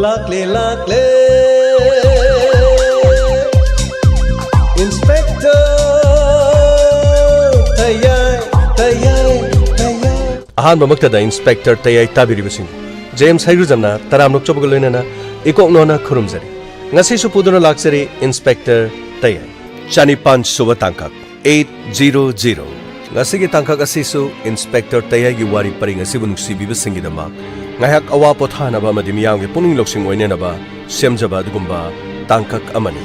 lakle Inspector Tayai Ahan mamaktada Inspector Tayai tabiribasing James Hairujamna taram nokchobugulena ikoknona khurumjari ngasi su puduna laksari Inspector Tayai Chanipan suba tangkak 800 ngasi gi tangkak asisu Inspector Tayai gi wari paring asibu nuksibibasing dama ngayak awa pothana ba madi miyam gi puning loksing oinena ba semjaba dugumba tangkak amani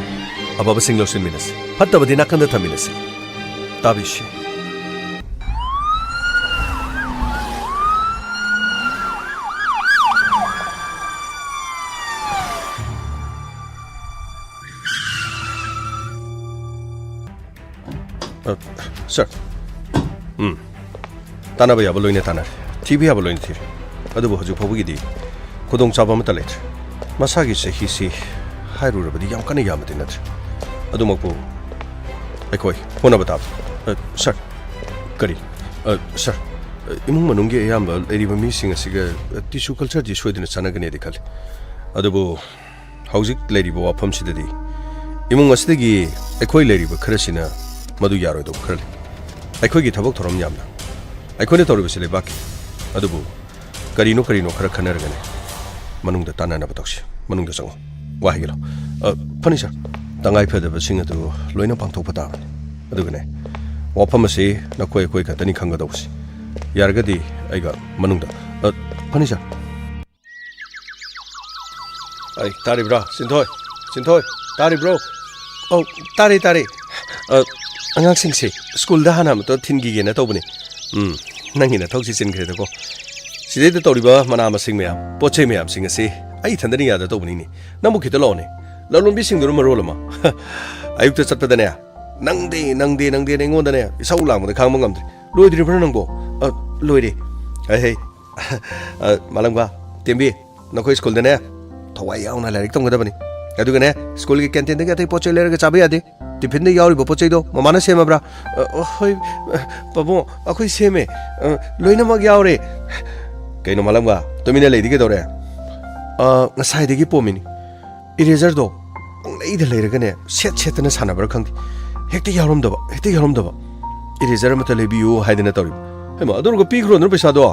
ababa sing loksin minas fattabadi nakanda thaminasi tabishi Sir. Tana ba yabaloy ne tanar. TV yabaloy ne thir. Adu bo haju phabugi di. Khodong chaba mata let. Masagi se hi si hairu rabadi yam kana yamati nat. Adu makpo. Aikoi hona batab. Sir. Kari. Sir. Imung manungge yamba eriba mi singa siga tissue culture ji soidina sanagane dikhal. Adu bo hauzik leriba wafam sidadi. Imung asdagi aikoi leriba kharasina madu yaroi do khrali aikoi gi thabok thorom yamna aikoi ne tori bisile baki adubu karino khara khanargane manung da tanana batokshi manung da sango wahigilo phani sir tangai pheda basing adu loina pangthok pata adugane wafam ase na koi ka tani khanga dawsi yargadi aiga manung da phani sir ai tari bra sinthoi tari bro oh tari angang singse school da hana mato thingi ge na tobuni nangi na thoksi sin gre ko sidai da toriba mana ma sing mya poche mya sing ase ai thandani ya da tobuni ni namu khita lo ne lalumbi sing dur marol ma ayuk ta chatta da ne nangde ne ngon da ne isau lang ma khang ma ngam loi dri bra nang bo loi de ai malang ba tembi na ko school da ne thawai yaw na larik tong ga da bani adu ga ne school ki canteen da ga tai poche le ga chabe ya de tiffin यावरी पोचै दो ममाना सेमब्रा होय बाबू अखोय सेमे लोइना मग यावरे canoe मलमगा तुमिने लेदि के दौरे ngасai degi pomini eraser do ngai de leiragane setna sanabra khangdi hekte yarom daba eraser mata lebiu haidena tori hema adur go pigro no pesa do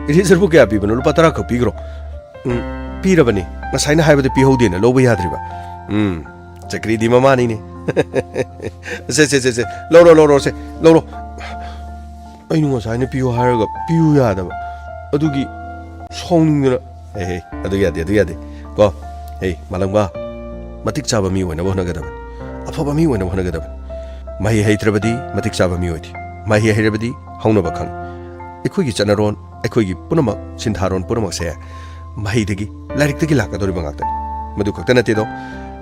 eraser bu kya pibano lupa tara ko pigro pirabani ngasai na haibade pi hodena loba yadriba chakri di mama ni ne se loro ai nu ngasai ne piu haraga piu yadaba adugi songningra hey adu yade ko hey malangba matik chaba mi wena bona gadaba afaba mi wena bona gadaba mahi heitrabadi matik chaba mi odi mahi heirabadi hauna bakhang ekoi gi chanaron ekoi gi punama sintharon punama se mahi degi larik degi lakadori bangakta madu khakta nate do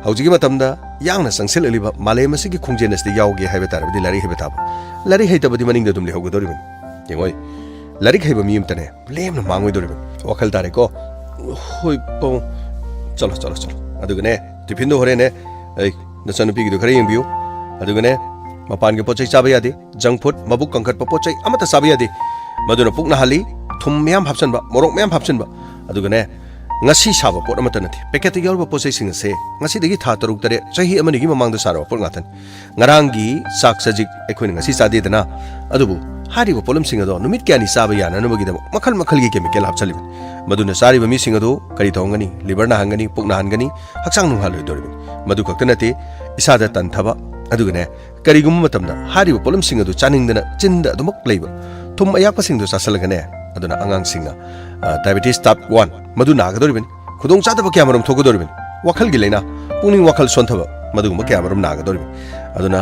hauji matamda yangna sangsel aliba malema sigi khungjenas de yauge haiba tarabdi lari haiba taba lari haitabadi maning da dumli haugadori ben yengoi lari haiba mi imtane lemna mangoi dori ben wakal tare ko hoi po chalo adugane tiffin do hore ne ei nasan pi gi do khare yengbiu adugane mapan ge pochai chaba yade junk food mabuk kangkhat pa pochai amata saba yade maduna pukna hali thum myam hapsan ba morok myam hapsan ba adugane ngasi saba pot amata nathi packet gi yorba pochai sing se ngasi degi tha taruk tare chahi amani gi mamang da saro por ngathan ngarangi sak sajik ekhoin ngasi sade dana adubu hari bo problem sing ado numit kyani saba yana nubagi da makhal gi chemical hapchali maduna sari ba mi sing ado kari thongani liver na hangani puk na hangani haksang nu haloi dori madu khakta nate isada tan thaba adugane kari gum matamda hari bo problem sing ado chaning dana chinda adumak leiba thum ayak pasing do sasalagane aduna angang singa diabetes type 1 madu naga dori ben khudong cha da ba kyamaram thogo dori ben wakhal gi leina puning wakhal sonthaba madu ma kyamaram naga dori ben aduna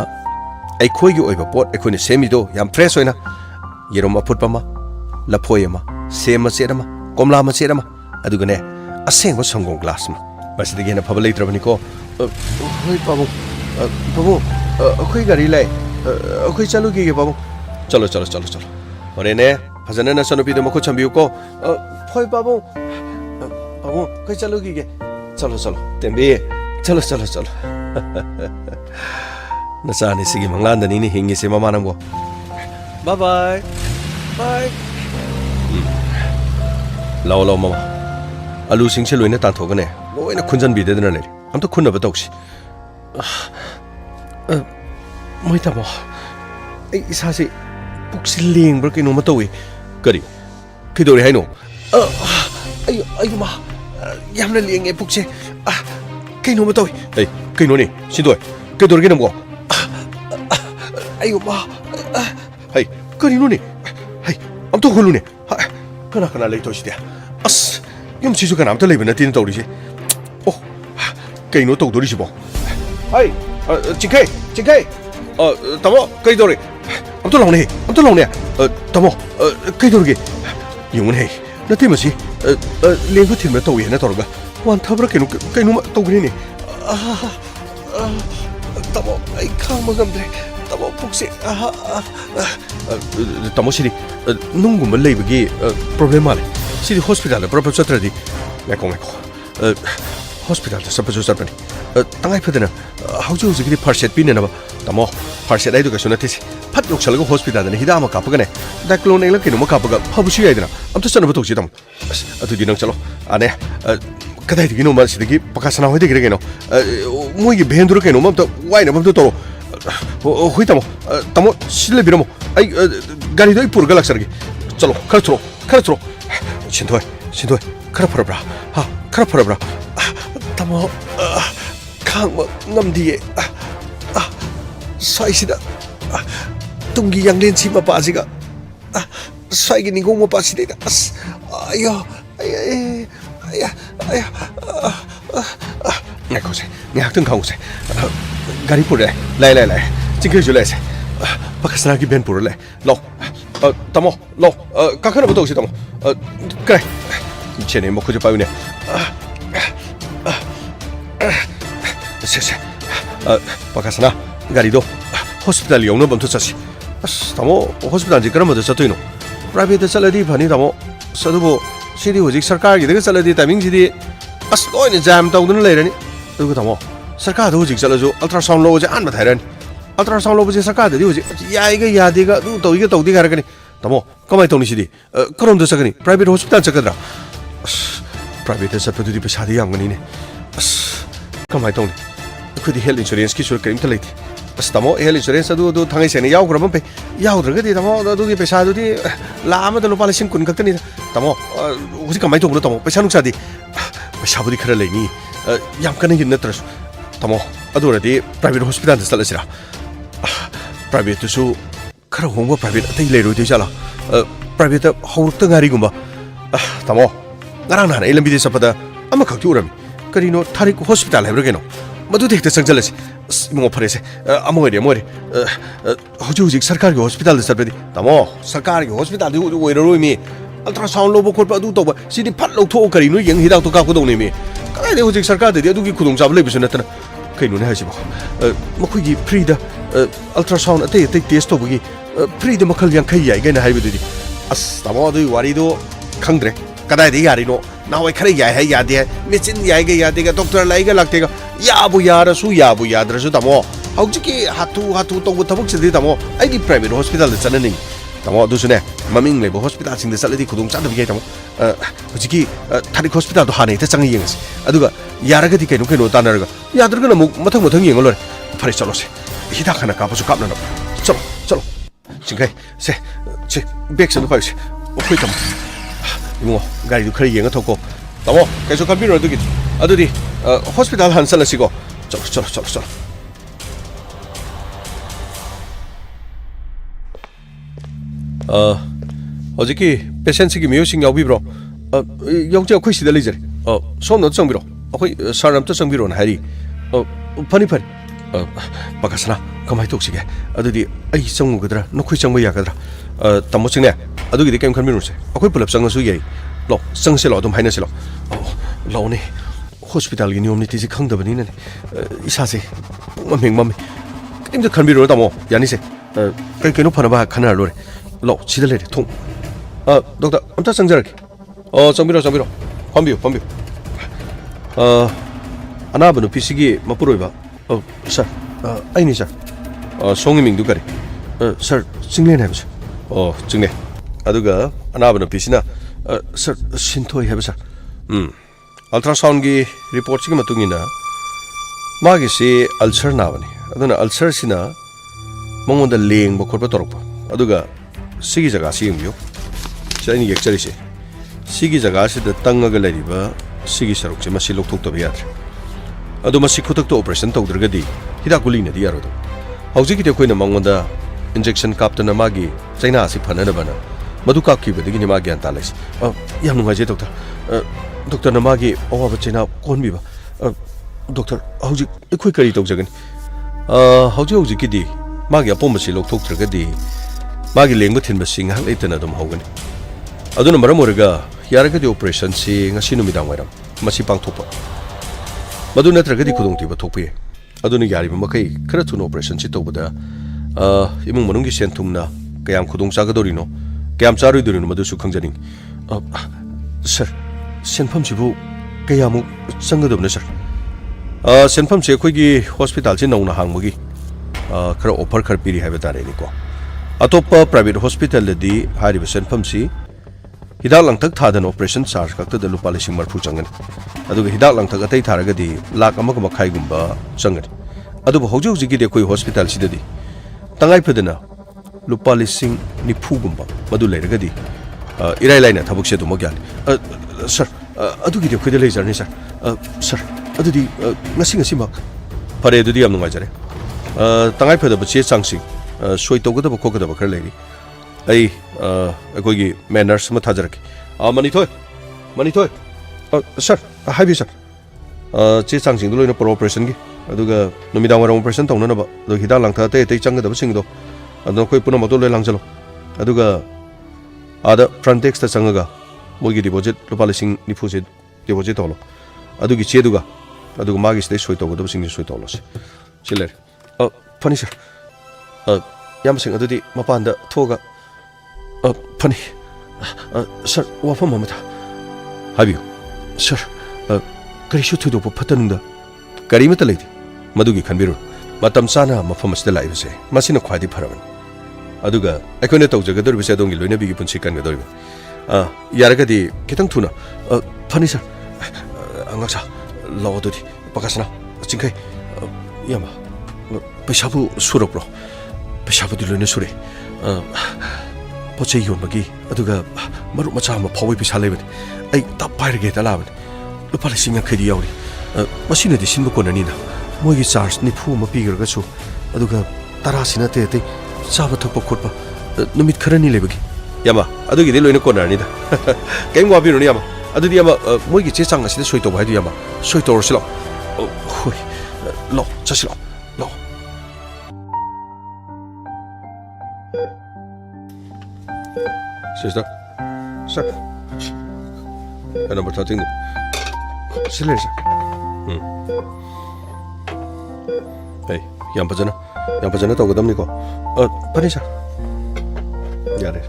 ai khoi gi oiba pot ekhoi ne semi do yam fresh oina yerom aput pama laphoi ma sema serama komla ma serama adugane aseng ba sangong glass ma basidi ge na phaba leitrabani ko hoi babu akhoi gari lai akhoi chalu gi ge babu chalo ore ne phajana na sanopi de makho chambiu ko hoi babu kai chalu gi ge chalo tembe chalo nasani sigi manglanda ni hingi se mama namgo bye lao mama alu sing se loina tan thogane loina khunjan bi dedana le amta khunna ba tawsi moi tamo ai isa se puksil leng bra kino ma tawi kari kidori haino ayo ma yamna leng e pukse kino ma tawi ai kino ni sindoi kidori kino mo ayo ma hai kari no ni hai amta khulu ni kana lei to sidia as yum chisu kana amta lei bana tin tawri se oh kino to dori sibo hai chingkai tamo kai dori amta laune tamo kai dori yung ne na ti masi lengu tin ma tawi na torga wan thabra kino ma tawri ni tamo ai khang ma gamde tamo pukse tamo siri nungu ma leibagi problem male siri hospital problem satradi ngako hospital sapajo sarpani tangai phadena hauju hujigi first aid pin na tamo first aid education ati phat loksalgo hospital ne hida ma kapagane daklone la kinu ma kapaga habushi yaidana amta sanaba toksi tam atu dinang chalo ane kadai digino ma sidigi pakasana hoide gire no moigi bhendur kenu ma amta waina bamtu toro hui tamo sile biramo ai gari doi purga laksargi chalo khartro sindoi khara phara ha khara phara tamo khang ngamdi saisida tungi yang len si mapa siga sai gi ningong mapa si de ayo ngai ko se ngai tung khau se gari pure lai chingke ju lai se pakasana gi ben pure lai lo tamo lo ka khana bu to si tamo kai chene mo ko je pa ne se pakasana gari do hospital yong no bam to chasi tamo hospital ji karam da chatoi no private saladi phani tamo sadubo sidi hojik sarkar gi de saladi timing sidi loina jam tawduna leirani aduga tamo sarkar da hojik salaju ultrasound lo je an ma thairani ultrasound lo je sarkar da di hojik yaiga yadiga du tawdi ga rakani tamo kamai tawni sidi karom da sakani private hospital chakadra private sapadu di pesadi yamgani ne kamai tawni khudi health insurance ki sur karim ta leiti tamo health insurance adu thangai sene yaw gram pe yaw draga di tamo adu gi pesa adu di la ama da lupa lising kun kaktani tamo huji kamai to tamo pesa nuksa di pesa budi khara leini yam kana hin natras tamo adu radi private hospital da salasira private su khara hongwa private atai leiro de jala private hawrukta ngari gumba tamo ngarang na elambi de sapada ama khakti urami karino tharik hospital hebra geno madu dekte sangjalasi mo pharese amore huji sarkar gi hospital de sarpedi tamo sarkar gi hospital di oiroi mi ultrasound lobo khotpa adu toba sidi phat lo tho kari no yeng hidak to ka ko doni mi kai de huji sarkar de adu gi khudong jab lei bisu natana kaino ne hasibo makhui gi free da ultrasound ate test to gi free de makhal yang khai yai ga na haibu di tamo adu wari do khangdre kadai de yari no nawai khare yai hai yade mechin yai ga yade ga doctor lai ga lakte ga yabu yadra su tamo hauji hatu to thabuk se di tamo ai di private hospital de chanani tamo du sune maming lebo hospital sing de saladi khudung cha da bi tamo hauji ki tharik hospital do hane ta chang yengas aduga yaraga di kaino tanar ga yadra ga mu mathang yeng lor phari chalo se hida khana ka pasu kapna no chalo chingkai se back se no pa se oi tamo imo gari du khari yenga thoko tamo kaiso kabiro du gi adudi hospital han salasigo chalo hojiki patient gi miyo sing yawi bro yongje khoi sida lejer som no chang biro khoi saram ta chang biro na hari pani pakasana kamai tok sige adudi ai chang gudra no khoi chang ya gadra tamo chingne adugi de kem khan minuse khoi pulap chang su yai lo chang se lo dum haina se lo lo ne hospital gi niom ni ti khang da bani ne isa se maming kim de khan biro tamo yani se kai no phana ba khana lo lo chida le thong doctor amta changjar ki chambiro pambiu anabanu pisigi mapuroi ba sir aini sir songi ming du kari sir chingle na ba aduga anabanu pisina sir sintoi ha ba sir ultrasound gi report chi ma tungina magi si ulcer na bani aduna ulcer sina mongonda leng ba khotba torpa aduga sigi jaga si yengyo chaini yekchari se sigi jaga si da tangaga lariba sigi saruk che masi lokthok to biyadre adu masi khutak to operation tawdragadi hida guli na di yaro hauji ki te koina mongonda injection kaptana magi chaina si phanana bana madu kapki bedigi ni ma gyan ta lais yam nunga je doctor doctor na magi awa chaina kon bi ba doctor hauji ekhoi kari tawjagan hauji ki di magi apom si lokthok tragadi magi lengba thinba sing hal etana dum hogani aduna maram orga yaraga di operation si ngasi numidang wairam masi pangthopa madu natragadi khudong tiba thokpi aduna yari ba makai khara thuna operation si tawbada imung manungi senthumna kayam khudong chagadorino kayam charudorino madu su khangjaning sir senpham sibu kayamu changadobna sir senpham se khoi gi hospital si nauna hangmagi khara offer khar piri haiba tare ni ko atopa private hospital di hariba senpham si hidak langthak thadan operation charge kakta da lupa lising marfu changan aduga hidak langthak atai tharaga di lak amaka makhai gumba changan aduba hauji hauji gi de koi hospital si di tangai phedana lupa lising ni phu gumba madu leiraga di irai laina thabuk se dum gyal sir adugi de khoi de lei jarni sir sir adudi ngasi mak pare adudi am nungai jare tangai phedaba che changsing soi togada ba khokada ba khar leiri ai koi gi manners ma thajaraki manithoi sir haibi sir che changsing du loina pro operation gi aduga numidang waram operation tawna na ba do hida langtha te te changada ba sing do adu koi puna ma do le langjalo aduga ada front desk ta changaga mogi deposit lupa lising nifu se deposit tolo adugi che duga aduga magi stay soi togada ba sing soi tolo se chiler funny sir yam sing adudi mapanda thoga funny sir wafam mamata habiyo sir kari shu thudo phatanungda kari mata leidi madugi khanbiru matam sana mafam asda lai base masina khwadi pharaban aduga akoina tawjagador bise dongi loina bigi punchi kan gador yaraga di kitang thuna funny sir angaksa lawdodi pakasna chingkai yama paisabu surapro paisabu dilone sure pochei yonbagi aduga maru macha ma phawai pisa lebani ai tap pairge ta laban lupa lising khadi yauri masina di sinba konani na mogi charge ni phu ma pigirga chu aduga tarasina te te chaba thokpa khotpa numit kharani lebagi yama adugi de loina konani da kaim wa biru ni yama adudi yama mogi che chang asida soi to bai du yama soi to rosilo hoi lo chasilo lo sister sir number 13 silly sir hey yam pajana to godam ni ko pani sir yare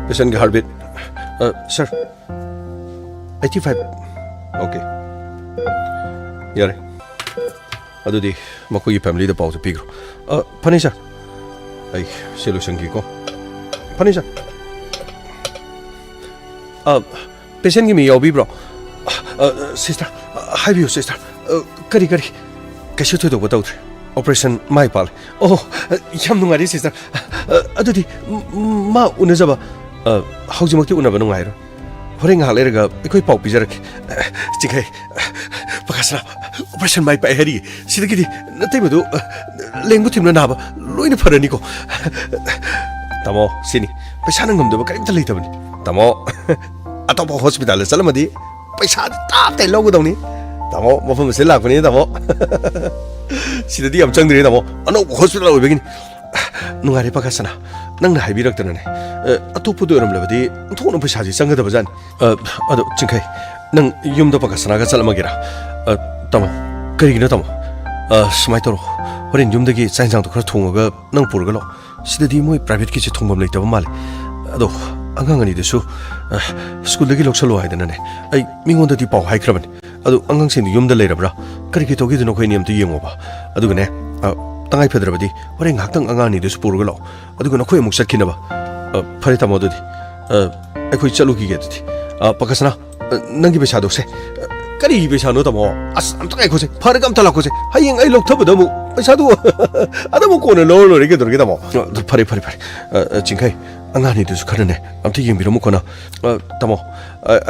patient ki heartbeat sir 85 okay yare adudi makoi family da pause pigro pani sir ai solution ki ko pani sir patient gi mi yobi bro sister haibiyo sister kari kaishu thodo ba tawtre operation mai pal oh yam nungari sister adudi ma unajaba hauji makti unaba nungai ro horeng ha lerga ekoi pau pijaraki chikai pakasna operation mai pa heri sidagi di natai madu lengbu timna naba loina pharani ko tamo sini paisa nangam deba kaimta leitabani tamo atop hospital salamadi paisa tap tai logo dawni tamo mafam se lakpani tamo sidadi am changdri tamo ano hospital oibegin nungari pakasana nangna haibirak tanane atopu do ram labadi thona paisa ji changada bajan ado chingkai nang yumda pakasana ga salamagira tamo karigina tamo smai toro horin yumdagi chainjang to khara thonga nang purga lo sidadi moi private ki che thongbam leitaba male ado angang ani desu school dagi loksalo haidana ne ai mingonda di pau haikraban adu angang sin yumda leirabra kari ki togi dino khoi niam tu yengo ba adu ne tangai phedrabadi hore ngaktang angani desu purga lo adu na khoi muk satkina ba phari tamo dudi ai khoi chalu ki ge dudi pakasna नंगी पैसा दोसे करी पैसा no तमो अस अमता काय खोसे फर कम तला खोसे हयें आई लोक थब दमु पैसा दु अदमु कोन लो लो रे के दोर के तमो फरे फरे फरे चिंखाई अंगानी दुसु खरने अमति येंग बिरमु कोना तमो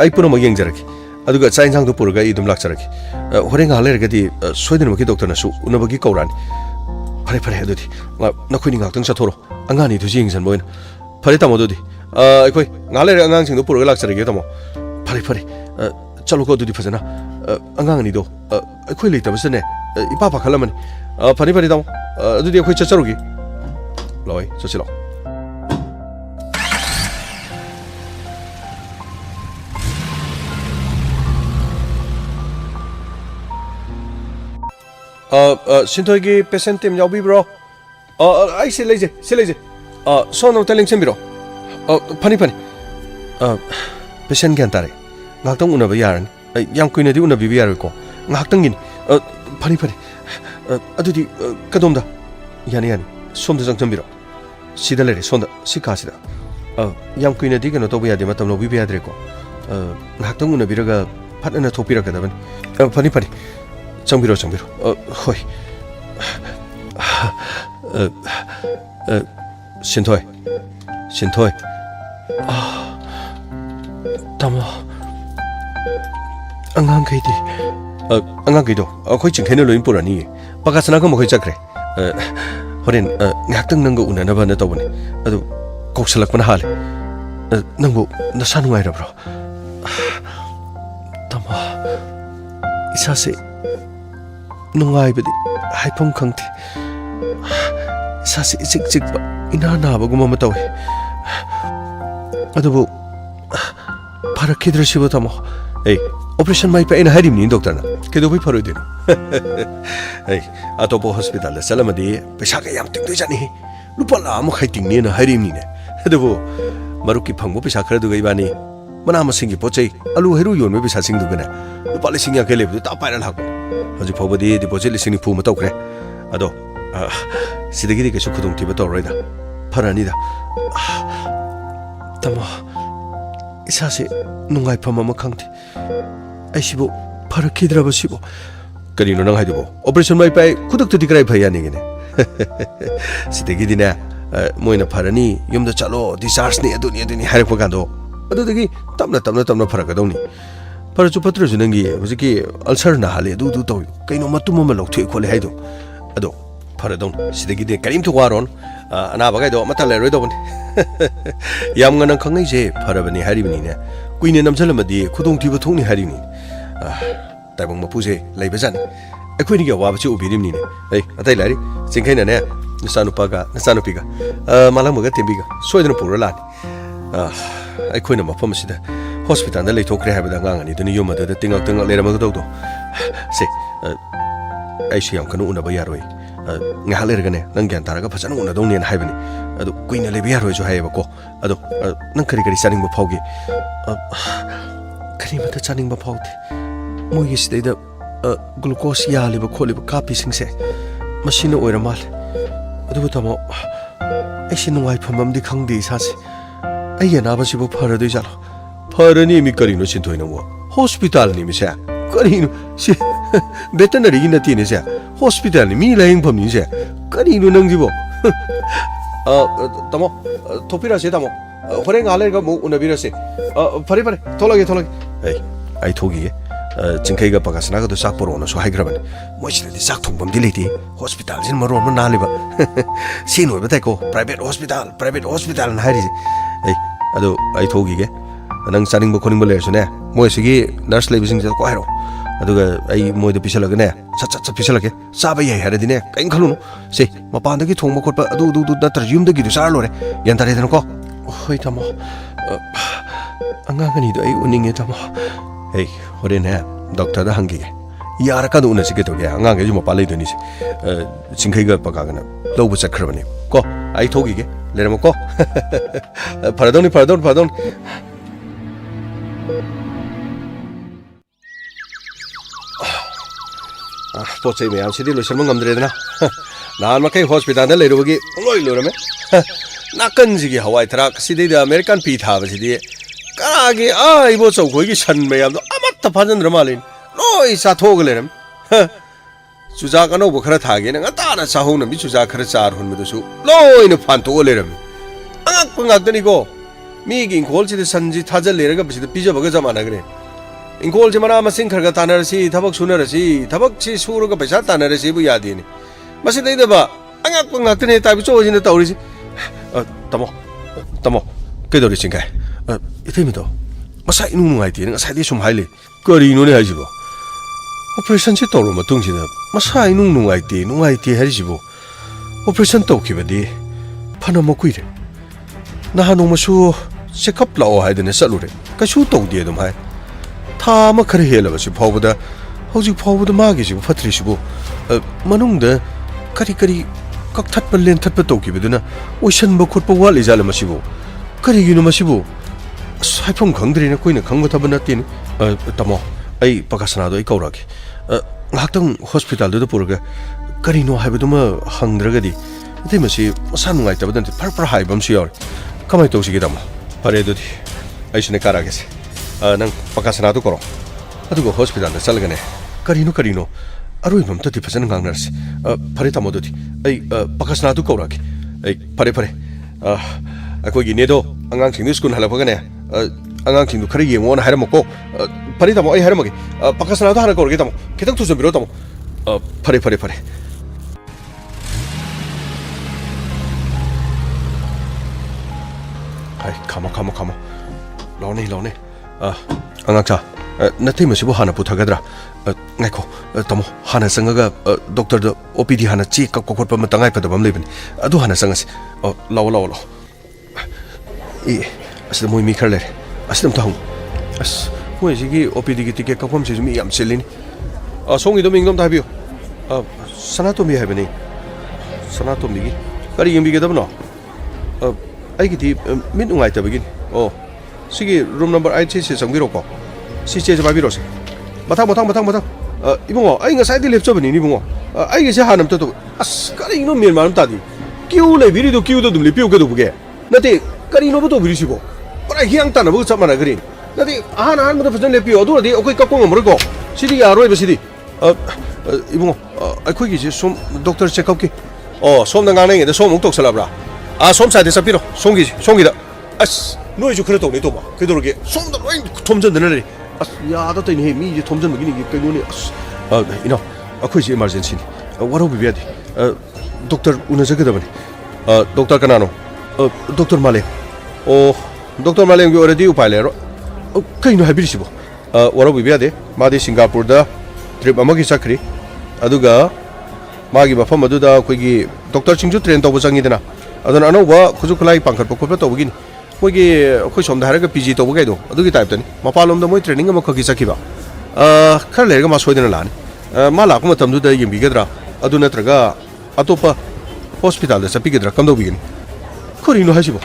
आई पुनो म येंग जरकी अदुगा चाइन सांग दु पुरगा ई दुम लाक जरकी होरेंग हाले रगदी सोइदन मकी डॉक्टर नसु उनबगी कौरानी फरे फरे अदुदी नखुनी गाक्तंग सथोरो अंगानी दुसु येंग जन बोइन फरे तमो दुदी अखोई गाले अंगांग सिंग दु पुरगा लाक जरकी तमो फरे फरे चलो को दुदी फजना अंगांगनी दो अखोई लेतबसने इपा पा खलमनी फरे फरे तमो अदुदी अखोई चचरुगी लोय चचिलो 신토이기 पेशेंट यावबिब्रो आई से लेजे सोनो टेलिंग सेंबिरो फनी फनी पेशेंट ग्यान तारे ngakhtang unaba yaran yam kuina di unabi bi yaroi ko ngakhtang gin phani phani adudi kadomda yani yani somda jang jambiro sida lere sonda sika sida yam kuina di gano to bi yade matam no bi yadre ko ngakhtang unabi raga phatna thopira kadaban phani phani jambiro jambiro hoi 신토이 tamo angang kaido akhoi chingkhene loin purani pakasana ko mokhoi chakre horen ngakhtang nang go unana bana tawni adu koksalak pana hale nangbo nasanu ngai rabro tamo isase nungai bedi haipom khangti isase chik chik ba ina na ba guma ma tawi adubu 파르키드르시보 타모 에이 오퍼레이션 마이 페인 하림니 doctor 나 केदो भी furrow देनो ए अतोपो hospital सलामदी पैसा के याम टिंग जानी लुपा लाम खाइटिंग ने हारिमनी ने दबो मरुकी फंगबो पैसा खर दुगै बानी मना मसिंगी पोचै अलु हेरु योन पैसा सिंग दुगना लुपा लिसिंग या केले ता पाइरल हाको हजि फबदी डिपोजिट लिसिंग फु म तौखरे अदो सिदगी के सुखुदुंग तिबो तौरैदा फरानीदा तमो इसासे नुंगाई फम म खंगति आइसिबो फरखिद्रबो सिबो करिनो नंग हाइदबो ऑपरेशन माइ पाइ खुदक तदि कराइ भया निगेने सिदगी दिना मोइना फरनी युमदा चलो डिस्चार्ज नि अदुनि हाइरक पगादो अदुदगी तमना फरकदौनी फरचु पत्र जुनंगी हुजिकी अल्सर ना हाले दु तो कइनो मतुम म लौथे खोले हाइदो अदो फरदौन सिदगी दे करिम तो वारोन अना बगाइदो मता ले रोइदोबनी याम ngana khangai je farabani haribani ne kuine namjalamadi khudong thiba thongni haribani taibang mapu je leiba jani akhoi ni ga wa bachu ubirimni ne ei atai lari jingkhaina ne nasanupi ga malang maga tembi ga soidana pura lani akhoi na mafam sida hospital da leithokre habada ngangani duni yoma da tingak lerama do se ai siam kanu unaba yaroi ngahalergane nang gyan taraga phajana una dongni na haibani adu kuina lebi yaroi jo haiba ko adu nang kari saning ba phaugi kari mata chaning ba phauti mogi sidaida glucose ya liba kholiba kapi singse machine oira mal adu tamo ai sinungai phamam di khangdi sase ai yana ba sibo pharadu jalo pharani mi kari no sinthoi no hospital ni mi sa kari no si veterinary gi nati ne sa hospital ni mi laing pham ni sa kari no nang jibo tamo topira se tamo horeng ale ga mu unabira se pare tholage ei ai thogi ge jingkai ga pakasna ga do sak poro no so haigraban mochina di sak thongbam di leti hospital jin maro ma naliba sin hoy batai ko private hospital na hari ei ado ai thogi ge nang saning ba khoning ba le so ne moi sigi nurse lebising ja ko hairo aduga ai moi de pisalaga ne chat pisalage saba yai haradi ne kain khalunu se mapan da gi thongma khotpa adu na tarjum da gi du sar lore yan tare den ko hoi tamo anga ngani do ai uninge tamo hey hore ne doctor da hangi yar ka du na sike to ge anga ge ju ma palai do ni se singkhai ga paka ga na lo bu chakrabani ko ai thogi ge leramo ko pardon पोचै ma'am सिदी लोइसम ngамद्रेदना नान मकै hospital दा लेरुबगी लोइ लोरमे नाकन जिगी हवाई थराक सिदी द अमेरिकन पी थाब सिदी ꯀꯅꯥꯒꯤ ꯏꯕꯣ ꯆꯧꯈꯣꯏꯒꯤ ꯁꯟ ꯃꯌꯥꯝꯗꯣ ꯑꯃꯠꯇ ꯐꯥꯖꯟꯗ꯭ꯔ ꯃꯥꯜꯂꯦ ꯂꯣꯏ ꯆꯥꯊꯣꯛꯑꯒ ꯂꯩꯔꯝꯃꯤ ꯆꯨꯖꯥꯛ ꯑꯅꯧꯕ ꯈꯔ ꯊꯥꯒꯦꯅ ꯉꯟꯇꯥꯅ ꯆꯥꯍꯧꯅꯕꯤ ꯆꯨꯖꯥꯛ ꯈꯔ ꯆꯥꯔ ꯍꯨꯟꯕꯗꯨꯁꯨ ꯂꯣꯏꯅ ꯐꯥꯟꯇꯣꯛꯑ ꯂꯩꯔꯝꯃꯤ ꯑꯉꯛꯄ ꯉꯥꯛꯇꯅꯤꯀꯣ ꯃꯤꯒꯤ ꯏꯪꯈꯣꯜꯁꯤꯗ ꯁꯟꯁꯤ ꯊꯥꯖꯜꯂꯦꯔꯒ ꯃꯁꯤꯗ ꯄꯤꯖꯕꯒ ꯆꯞ ꯃꯥꯟꯅꯈ꯭ꯔꯦ ꯏꯪꯈꯣꯜꯁꯤ ꯃꯅꯥ ꯃꯁꯤꯡ ꯈꯔ ꯇꯥꯟꯅꯔꯁꯤ ꯊꯕꯛ ꯁꯨꯅꯔꯁꯤ ꯊꯕꯛꯁꯤ ꯁꯨꯔꯒ ꯄꯩꯁꯥ ꯇꯥꯟꯅꯔꯁꯤꯕꯨ ꯌꯥꯗꯦꯅꯦ ꯃꯁꯤꯗꯩꯗꯕ ꯑꯉꯛꯄ ꯉꯥꯛꯇꯅꯦ ꯇꯥꯏꯕꯆꯧꯁꯤꯅ ꯇꯧꯔꯤꯁꯤ ꯇꯥꯃꯣ ꯀꯩꯗꯧꯔꯤ ꯆꯤꯡꯈꯥꯏ ꯏꯇꯩꯃꯗꯣ ꯃꯁꯥ ꯏꯅꯨꯡ ꯅꯨꯡꯉꯥꯏꯇꯦꯅ ꯉꯁꯥꯏꯗꯤ ꯁꯨꯝ ꯍꯥꯏ ꯂꯩ ꯀꯔꯤꯅꯣꯅꯦ ꯍꯥꯏꯁꯤꯕꯣ ꯑꯣꯄꯔꯦꯁꯟꯁꯤ ꯇꯧꯔꯕ ꯃꯇꯨꯡꯁꯤꯗ ꯃꯁꯥ ꯏꯅꯨꯡ ꯅꯨꯡꯉꯥꯏꯇꯦ ꯍꯥꯏꯔꯤꯁꯤꯕꯨ ꯑꯣꯄꯔꯦꯁꯟ ꯇꯧꯈꯤꯕꯗꯤ ꯐꯅꯃꯛ ꯀꯨꯏꯔꯦ ꯅꯍꯥꯟ ꯅꯣꯡꯃꯁꯨ ꯆꯦꯛꯑꯞ ꯂꯥꯛꯑꯣ ꯍꯥꯏꯗꯅ ꯆꯠꯂꯨꯔꯦ ꯀꯩꯁꯨ ꯇꯧꯗꯦ ꯑꯗꯨꯝ ꯍꯥꯏ ꯊꯥ ꯑꯃ ꯈꯔ ꯍꯦꯜꯂꯕꯁꯤ ꯐꯥꯎꯕꯗ ꯍꯧꯖꯤꯛ ꯐꯥꯎꯕꯗ ꯃꯥꯒꯤꯁꯤꯕꯨ ꯐꯠꯇ꯭ꯔꯤꯁꯤꯕꯨ ꯃꯅꯨꯡꯗ ꯀꯔꯤ ꯀꯛꯊꯠꯄ ꯂꯦꯟꯊꯠꯄ ꯇꯧꯈꯤꯕꯗꯨꯅ ꯑꯣꯏꯁꯟꯕ ꯈꯣꯠꯄ ꯋꯥꯠꯂꯤꯖꯥꯠꯂ ꯃꯁꯤꯕꯨ ꯀꯔꯤꯒꯤꯅꯣ ꯃꯁꯤꯕꯨ ꯑꯁ ꯍꯥꯏꯐꯝ ꯈꯪꯗ꯭ꯔꯦꯅ ꯑꯩꯈꯣꯏꯅ ꯈꯪꯕ ꯊꯕꯛ ꯅꯠꯇꯦꯅꯦ ꯇꯥꯃꯣ ꯑꯩ ꯄꯀꯥꯁꯅꯥꯗꯣ ꯑꯩ ꯀꯧꯔꯛꯑꯒꯦ ꯉꯥꯏꯍꯥꯛꯇꯪ ꯍꯣꯁꯄꯤꯇꯥꯜꯗꯨꯗ ꯄꯨꯔꯒ ꯀꯔꯤꯅꯣ ꯍꯥꯏꯕꯗꯨꯃ ꯍꯪꯗ꯭ꯔꯒꯗꯤ ꯑꯇꯩ ꯃꯁꯤ ꯃꯁꯥ ꯅꯨꯡꯉꯥꯏꯇꯕꯗ ꯅꯠꯇꯦ ꯐꯔ ꯍꯥꯏꯕ ꯑꯃꯁꯨ ꯌꯥꯎꯔꯦ ꯀꯃꯥꯏꯅ ꯇꯧꯁꯤꯒꯦ ꯇꯥꯃꯣ ꯐꯔꯦ ꯑꯗꯨꯗꯤ ꯑꯩꯁꯨꯅꯦ ꯀꯥꯔꯛꯑꯒꯦꯁꯦ ꯅꯪ ꯄꯀꯥꯁꯅꯥꯗꯣ ꯀꯧꯔꯣ ꯑꯗꯨꯒ ꯍꯣꯁꯄꯤꯇꯥꯜꯗ ꯆꯠꯂꯒꯅꯦ ꯀꯔꯤꯅꯣ ꯑꯔꯣꯏꯕ ꯑꯝꯇꯗꯤ ꯐꯖꯅ ꯉꯥꯡꯅꯔꯁꯤ ꯐꯔꯦ ꯇꯥꯃꯣ ꯑꯗꯨꯗꯤ ꯑꯩ ꯄꯀꯥꯁꯅꯥꯗꯨ ꯀꯧꯔꯛꯑꯒꯦ ꯑꯩ ꯐꯔꯦ ꯑꯩꯈꯣꯏꯒꯤ ꯏꯅꯦꯗꯣ ꯑꯉꯥꯡꯁꯤꯡꯗꯨ ꯁ꯭ꯀꯨꯜ ꯍꯜꯂꯛꯄꯒꯅꯦ ꯑꯉꯥꯡꯁꯤꯡꯗꯨ ꯈꯔ ꯌꯦꯡꯉꯣꯅ ꯍꯥꯏꯔꯝꯃꯣꯀꯣ ꯐꯔꯦ ꯇꯥꯃꯣ ꯑꯩ ꯍꯥꯏꯔꯝꯃꯒꯦ ꯄꯀꯥꯁꯅꯥꯗꯣ ꯍꯥꯟꯅ ꯀꯧꯔꯒꯦ ꯇꯥꯃꯣ ꯈꯤꯇꯪ ꯊꯨꯖꯟꯕꯤꯔꯣ ꯇꯥꯃꯣ ꯐꯔꯦ ꯍꯥꯏ ꯈꯥꯃꯣ ꯂꯥꯎꯅꯦ ꯑꯉꯥꯡꯆꯥ ꯅꯇꯩ ꯃꯁꯤꯕꯨ ꯍꯥꯟꯅ ꯄꯨꯊꯒꯗ꯭ꯔꯥ ꯉꯥꯏꯈꯣ ꯇꯥꯃꯣ ꯍꯥꯟꯅ ꯆꯪꯉꯒ ꯗꯣꯛꯇꯔꯗ OPD ꯍꯥꯟꯅ ꯆꯦ ꯀꯛꯄ ꯈꯣꯠꯄ ꯑꯃ ꯇꯉꯥꯏꯐꯗꯕ ꯑꯃ ꯂꯩꯕꯅꯤ ꯑꯗꯨ ꯍꯥꯟꯅ ꯆꯪꯉꯁꯤ ꯂꯥꯛꯑꯣ ꯑꯁꯤꯗ ꯃꯣꯏ ꯃꯤ ꯈꯔ ꯂꯩꯔꯦ ꯑꯁꯤꯗ ꯑꯝꯇ ꯍꯪꯉꯨ ꯑꯁ ꯃꯣꯏꯁꯤꯒꯤ OPDꯒꯤ ꯇꯤꯀꯦꯠ ꯀꯛꯐꯝꯁꯤꯁꯨ ꯃꯤ ꯌꯥꯝ ꯆꯤꯜꯂꯤꯅꯤ ꯁꯣꯝꯒꯤꯗꯣ ꯃꯤꯡꯗꯣ ꯑꯝꯇ ꯍꯥꯏꯕꯤꯌꯨ ꯁꯅꯥꯇꯣꯝꯕꯤ ꯍꯥꯏꯕꯅꯤ ꯁꯅꯥꯇꯣꯝꯕꯤꯒꯤ ꯀꯔꯤ ꯌꯦꯡꯕꯤꯒꯗꯕꯅꯣ ꯑꯩꯒꯤꯗꯤ ꯃꯤꯠ ꯅꯨꯡꯉꯥꯏꯇꯕꯒꯤꯅꯤ ꯁꯤꯒꯤ ꯔꯨꯝ ꯅꯝꯕꯔ 86ꯁꯦ ꯆꯪꯕꯤꯔꯣꯀꯣ ꯁꯤ ꯆꯦꯁꯦ ꯄꯥꯏꯕꯤꯔꯣꯁꯦ ꯃꯊꯪ ꯏꯕꯨꯡꯉꯣ ꯑꯩ ꯉꯁꯥꯏꯗꯤ ꯂꯦꯞꯆꯕꯅꯤꯅꯤ ꯏꯕꯨꯡꯉꯣ ꯑꯩꯒꯤꯁꯦ ꯍꯥꯟꯅ ꯑꯝꯇ ꯇꯧ ꯑꯁ ꯀꯔꯤꯅꯣ ꯃꯦꯟꯃꯥꯟ ꯑꯃ ꯇꯥꯗꯦ ꯀ꯭ꯌꯨ ꯂꯩꯕꯤꯔꯤꯗꯣ ꯀ꯭ꯌꯨꯗ ꯑꯗꯨꯝ ꯂꯦꯞꯄꯤꯌꯨ ꯀꯩꯗꯧꯕꯒꯦ ꯅꯠꯇꯦ ꯀꯔꯤꯅꯣꯕ ꯇꯧꯕꯤꯔꯤꯁꯤꯕꯣ ꯄꯨꯔꯥ ꯍꯤꯌꯥꯡ ꯇꯥꯟꯅꯕꯒ ꯆꯞ ꯃꯥꯟꯅꯈ꯭ꯔꯦ ꯅꯠꯇꯦ ꯑꯍꯥꯟꯕꯗ ꯐꯖꯅ ꯂꯦꯞꯄꯤꯌꯣ ꯑꯗꯨꯅꯗꯤ ꯑꯩꯈꯣꯏ ꯀꯛꯄ ꯉꯝꯃꯔꯣꯏꯀꯣ ꯁꯤꯗꯤ ꯌꯥꯔꯣꯏꯕ ꯁꯤꯗꯤ ꯏꯕꯨꯡꯉꯣ ꯑꯩꯈꯣꯏꯒꯤꯁꯦ ꯁꯣꯝ ꯗꯣꯛꯇꯔ ꯆꯦꯛꯑꯞꯀꯤ ꯁꯣꯝꯗ ꯉꯥꯡꯅꯉꯩꯗ ꯁꯣꯝ ꯑꯃꯨꯛ ꯇꯧꯁꯜꯂꯕ꯭ꯔꯥ ꯁꯣꯝ ꯁꯥꯏꯗ ꯆꯠꯄꯤꯔꯣ ꯁꯣꯝꯒꯤꯗ ꯑꯁ ꯅꯣꯏꯁꯨ ꯈꯔ ꯇꯧꯅꯦ ꯇꯧꯕ ꯀꯩꯗꯧꯔꯒꯦ ꯁꯣꯝꯗ ꯂꯣꯏ ꯊꯣꯝꯖꯤꯟꯗꯅ ꯂꯩ ꯑꯁ ꯌꯥꯗ ꯇꯧꯅꯤꯍꯦ ꯃꯤꯁꯦ ꯊꯣꯝꯖꯤꯟꯕꯒꯤꯅꯤ ꯀꯩꯅꯣꯅꯦ ꯑꯁ ꯏꯅꯥꯎ ꯑꯩꯈꯣꯏꯁꯦ ꯏꯃꯥꯔꯖꯦꯟꯁꯤꯅꯤ ꯋꯥꯔꯧꯕꯤꯕ ꯌꯥꯗꯦ ꯗꯣꯛꯇꯔ ꯎꯅꯖꯒꯗꯕꯅꯤ ꯗꯣꯛꯇꯔ ꯀꯅꯥꯅꯣ ꯗꯣꯛꯇꯔ ꯃꯥꯂꯦꯝ ꯗꯣꯛꯇꯔ ꯃꯥꯂꯦꯝꯒꯤ ꯑꯣꯏꯔꯗꯤ ꯎꯄꯥꯏ ꯂꯩꯔꯣꯏ ꯀꯩꯅꯣ ꯍꯥꯏꯕꯤꯔꯤꯁꯤꯕꯣ ꯋꯥꯔꯧꯕꯤꯕ ꯌꯥꯗꯦ ꯃꯥꯗꯤ ꯁꯤꯡꯒꯥꯄꯨꯔꯗ ꯇ꯭ꯔꯤꯞ ꯑꯃꯒꯤ ꯆꯠꯈ꯭ꯔꯤ ꯑꯗꯨꯒ ꯃꯥꯒꯤ ꯃꯐꯝ ꯑꯗꯨꯗ ꯑꯩꯈꯣꯏꯒꯤ ꯗꯣꯛꯇꯔꯁꯤꯡꯁꯨ ꯇ꯭ꯔꯦꯟ ꯇꯧꯕ ꯆꯪꯉꯤꯗꯅ ꯑꯗꯨꯅ ꯑꯅꯧꯕ ꯈꯨꯠꯁꯨ ꯈꯨꯠꯂꯥꯏ ꯄꯥꯡꯈꯠꯄ ꯈꯣꯠꯄ ꯇꯧꯕꯒꯤꯅꯤ ꯃꯣꯏꯒꯤ ꯑꯩꯈꯣꯏ ꯁꯣꯝꯗ ꯍꯥꯏꯔꯒ PG ꯇꯧꯕ ꯀꯩꯗꯣ ꯑꯗꯨꯒꯤ ꯇꯥꯏꯞꯇꯅꯤ ꯃꯄꯥꯟꯂꯣꯝꯗ ꯃꯣꯏ ꯇ꯭ꯔꯦꯅꯤꯡ ꯑꯃꯈꯛꯀꯤ ꯆꯠꯈꯤꯕ ꯈꯔ ꯂꯩꯔꯒ ꯃꯥ ꯁꯣꯏꯗꯅ ꯂꯥꯛꯑꯅꯤ ꯃꯥ ꯂꯥꯛꯄ ꯃꯇꯝꯗꯨꯗ ꯌꯦꯡꯕꯤꯒꯗ꯭ꯔꯥ ꯑꯗꯨ ꯅꯠꯇ꯭ꯔꯒ ꯑꯇꯣꯞꯄ ꯍꯣꯁꯄꯤꯇꯥꯜꯗ ꯆꯠꯄꯤꯒꯗ꯭ꯔꯥ ꯀꯝꯗꯧꯕꯤꯒꯅꯤ ꯀꯔꯤꯅꯣ ꯍꯥꯏꯁꯤꯕꯣ